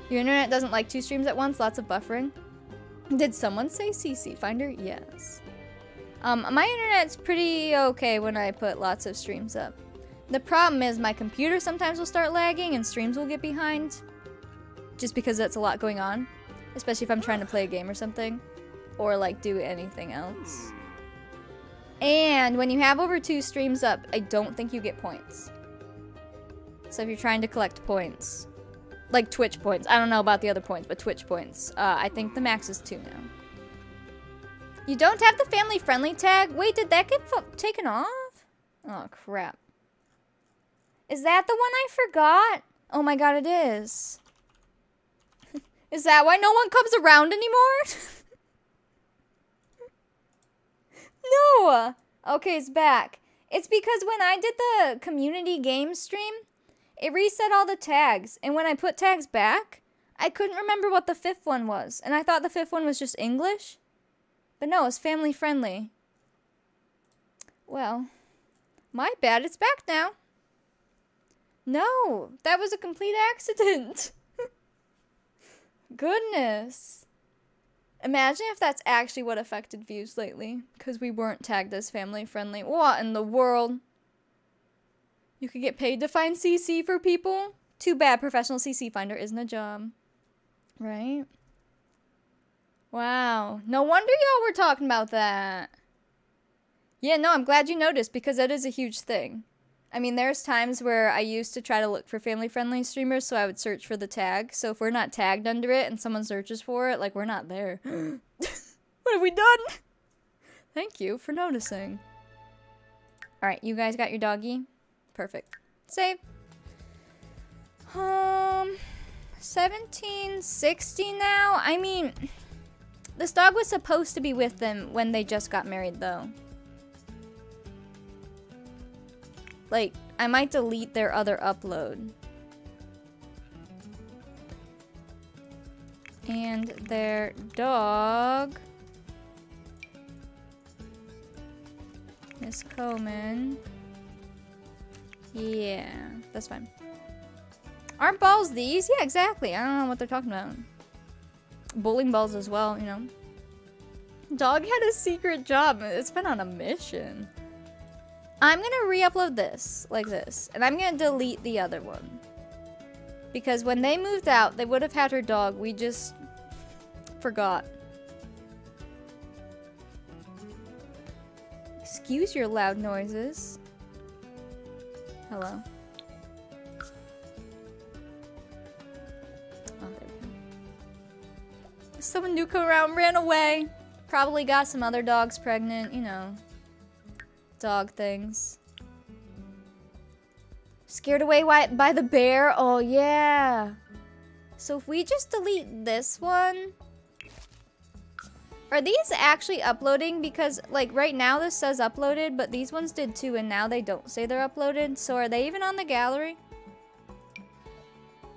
Your internet doesn't like 2 streams at once, lots of buffering. Did someone say CC finder? Yes. My internet's pretty okay when I put lots of streams up. The problem is my computer sometimes will start lagging and streams will get behind. Just because that's a lot going on. Especially if I'm trying to play a game or something. Or like do anything else. And when you have over 2 streams up, I don't think you get points. So if you're trying to collect points. Like Twitch points. I don't know about the other points, but Twitch points. I think the max is 2 now. You don't have the family-friendly tag? Wait, did that get taken off? Oh, crap. Is that the one I forgot? Oh my god, it is. Is that why no one comes around anymore? No! Okay, it's back. It's because when I did the community game stream, it reset all the tags. And when I put tags back, I couldn't remember what the 5th one was. And I thought the 5th one was just English. But no, it's family friendly. Well, my bad, it's back now. No, that was a complete accident. Goodness. Imagine if that's actually what affected views lately, because we weren't tagged as family friendly. What in the world? You could get paid to find CC for people? Too bad professional CC finder isn't a job. Right? Wow. No wonder y'all were talking about that. Yeah, no, I'm glad you noticed, because that is a huge thing. I mean, there's times where I used to try to look for family-friendly streamers, so I would search for the tag. So if we're not tagged under it and someone searches for it, like, we're not there. What have we done? Thank you for noticing. Alright, you guys got your doggy? Perfect. Save. 1760 now? I mean, this dog was supposed to be with them when they just got married, though. Like, I might delete their other upload. And their dog, Miss Coleman. Yeah, that's fine. Aren't balls these? Yeah, exactly. I don't know what they're talking about. Bowling balls as well, you know. Dog had a secret job. It's been on a mission. I'm gonna re-upload this, like this, and I'm gonna delete the other one. Because when they moved out, they would have had her dog. We just forgot. Excuse your loud noises. Hello. Oh, there we go. Someone new come around, ran away. Probably got some other dogs pregnant, you know. Dog things. Scared away by the bear? Oh, yeah. So if we just delete this one... Are these actually uploading? Because, like, right now this says uploaded, but these ones did too, and now they don't say they're uploaded. So are they even on the gallery?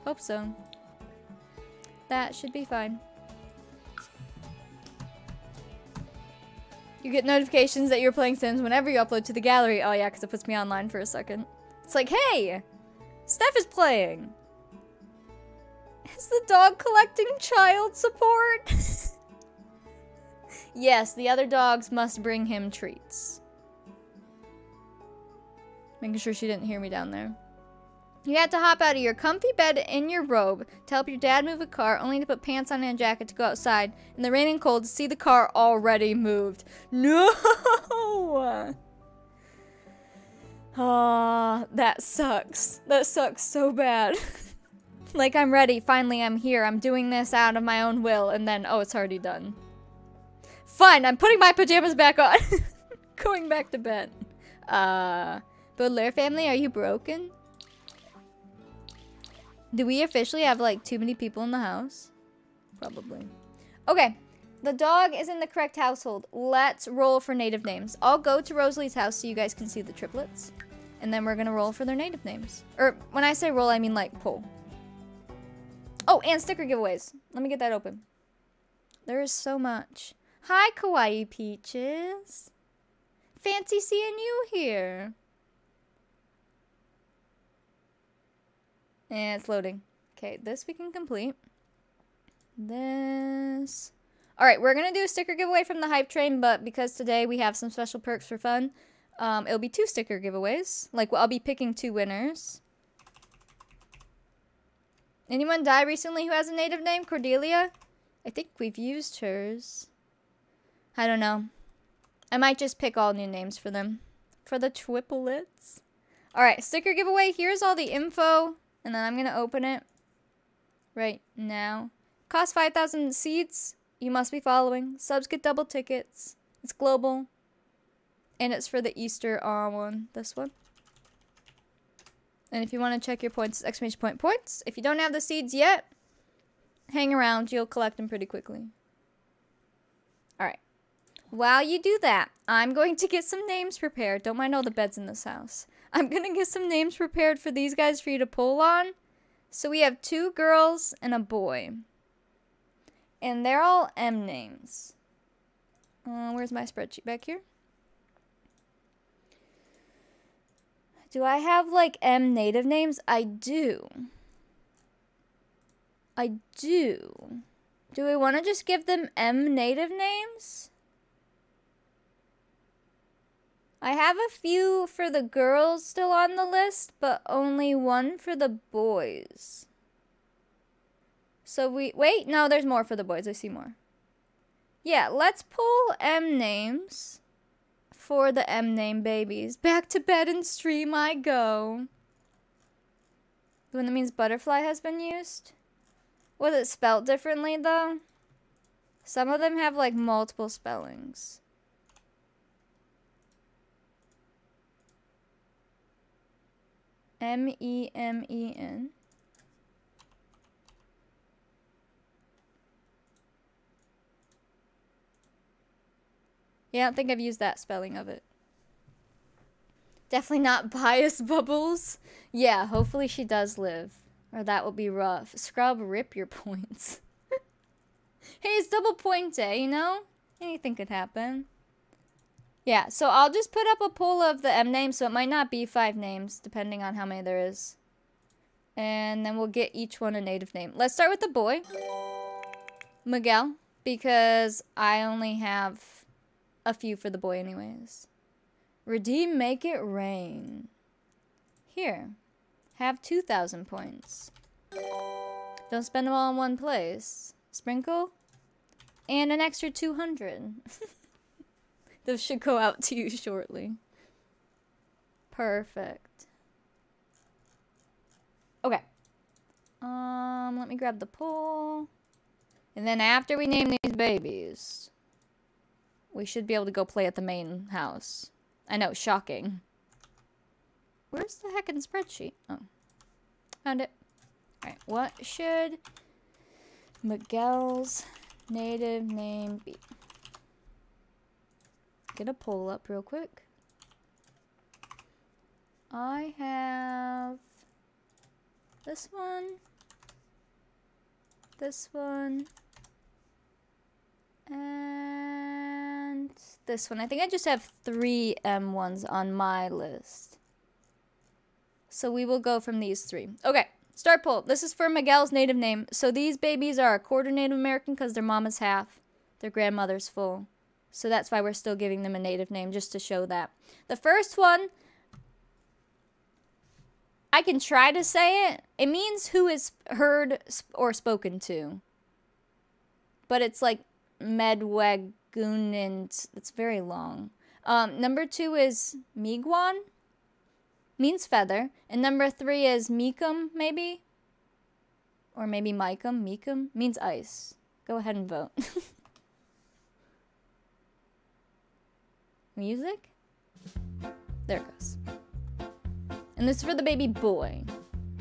Hope so. That should be fine. You get notifications that you're playing Sims whenever you upload to the gallery. Oh yeah, because it puts me online for a second. It's like, hey, Steph is playing. Is the dog collecting child support? Yes, the other dogs must bring him treats. Making sure she didn't hear me down there. You had to hop out of your comfy bed in your robe to help your dad move a car, only to put pants on and a jacket to go outside in the rain and cold to see the car already moved. No! Ah, that sucks. That sucks so bad. Like, I'm ready. Finally, I'm here. I'm doing this out of my own will, and then, oh, it's already done. Fine, I'm putting my pajamas back on. Going back to bed. Baudelaire family, are you broken? Do we officially have, like, too many people in the house? Probably. Okay. The dog is in the correct household. Let's roll for native names. I'll go to Rosalie's house so you guys can see the triplets. And then we're gonna roll for their native names. Or, when I say roll, I mean, like, pull. Oh, and sticker giveaways. Let me get that open. There is so much. Hi, Kawaii Peaches. Fancy seeing you here. And it's loading. Okay, this we can complete. This. Alright, we're going to do a sticker giveaway from the Hype Train, but because today we have some special perks for fun, it'll be 2 sticker giveaways. Like, I'll be picking 2 winners. Anyone die recently who has a native name? Cordelia? I think we've used hers. I don't know. I might just pick all new names for them. For the triplets. Alright, sticker giveaway. Here's all the info. And then I'm going to open it right now. Cost 5,000 seeds. You must be following. Subs get double tickets. It's global. And it's for the Easter one. This one. And if you want to check your points, it's exclamation point points. If you don't have the seeds yet, hang around. You'll collect them pretty quickly. Alright. While you do that, I'm going to get some names prepared. Don't mind all the beds in this house. I'm going to get some names prepared for these guys for you to pull on. So we have 2 girls and a boy. And they're all M names. Where's my spreadsheet? Back here? Do I have, like, M native names? I do. I do. Do we want to just give them M native names? I have a few for the girls still on the list, but only 1 for the boys. So wait, no, there's more for the boys. I see more. Yeah, let's pull M names for the M name babies. Back to bed and stream I go. When that means butterfly has been used? Was it spelled differently though? Some of them have like multiple spellings. M-E-M-E-N. Yeah, I don't think I've used that spelling of it. Definitely not bias bubbles. Yeah, hopefully she does live. Or that will be rough. Scrub, rip your points. Hey, it's double point day, you know? Anything could happen. Yeah, so I'll just put up a poll of the M names, so it might not be 5 names, depending on how many there is. And then we'll get each one a native name. Let's start with the boy. Miguel, because I only have a few for the boy anyways. Redeem, make it rain. Here, have 2,000 points. Don't spend them all in one place. Sprinkle, and an extra 200. Those should go out to you shortly. Perfect. Okay. Let me grab the poll. And then after we name these babies, we should be able to go play at the main house. I know, shocking. Where's the heckin' spreadsheet? Oh. Found it. Alright, what should Miguel's native name be? Get a poll up real quick. I have this one, and this one. I think I just have 3 M1s on my list. So we will go from these 3. Okay, start poll. This is for Miguel's native name. So these babies are a quarter Native American because their mama's half, their grandmother's full. So that's why we're still giving them a native name, just to show that. The first one, I can try to say it. It means who is heard or spoken to. But it's like Medwegunint. It's very long. Number 2 is Migwan. Means feather. And number 3 is Meekum, maybe? Or maybe Micum. Meekum means ice. Go ahead and vote. Music? There it goes. And this is for the baby boy.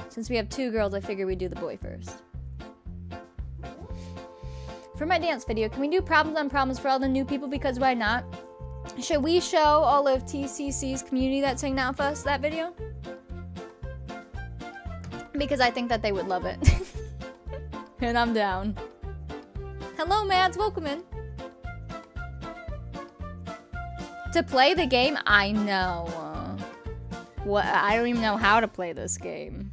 Since we have 2 girls, I figure we do the boy first. For my dance video, can we do problems on problems for all the new people? Because why not? Should we show all of TCC's community that's hanging out with us that video? Because I think that they would love it. And I'm down. Hello, Mads. Welcome in. To play the game? I know. What? I don't even know how to play this game.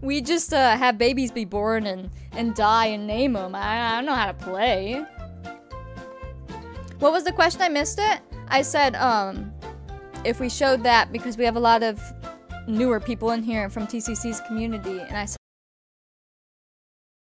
We just have babies be born and die and name them. I don't know how to play. What was the question? I missed it. I said, if we showed that, because we have a lot of newer people in here from TCC's community, and I said,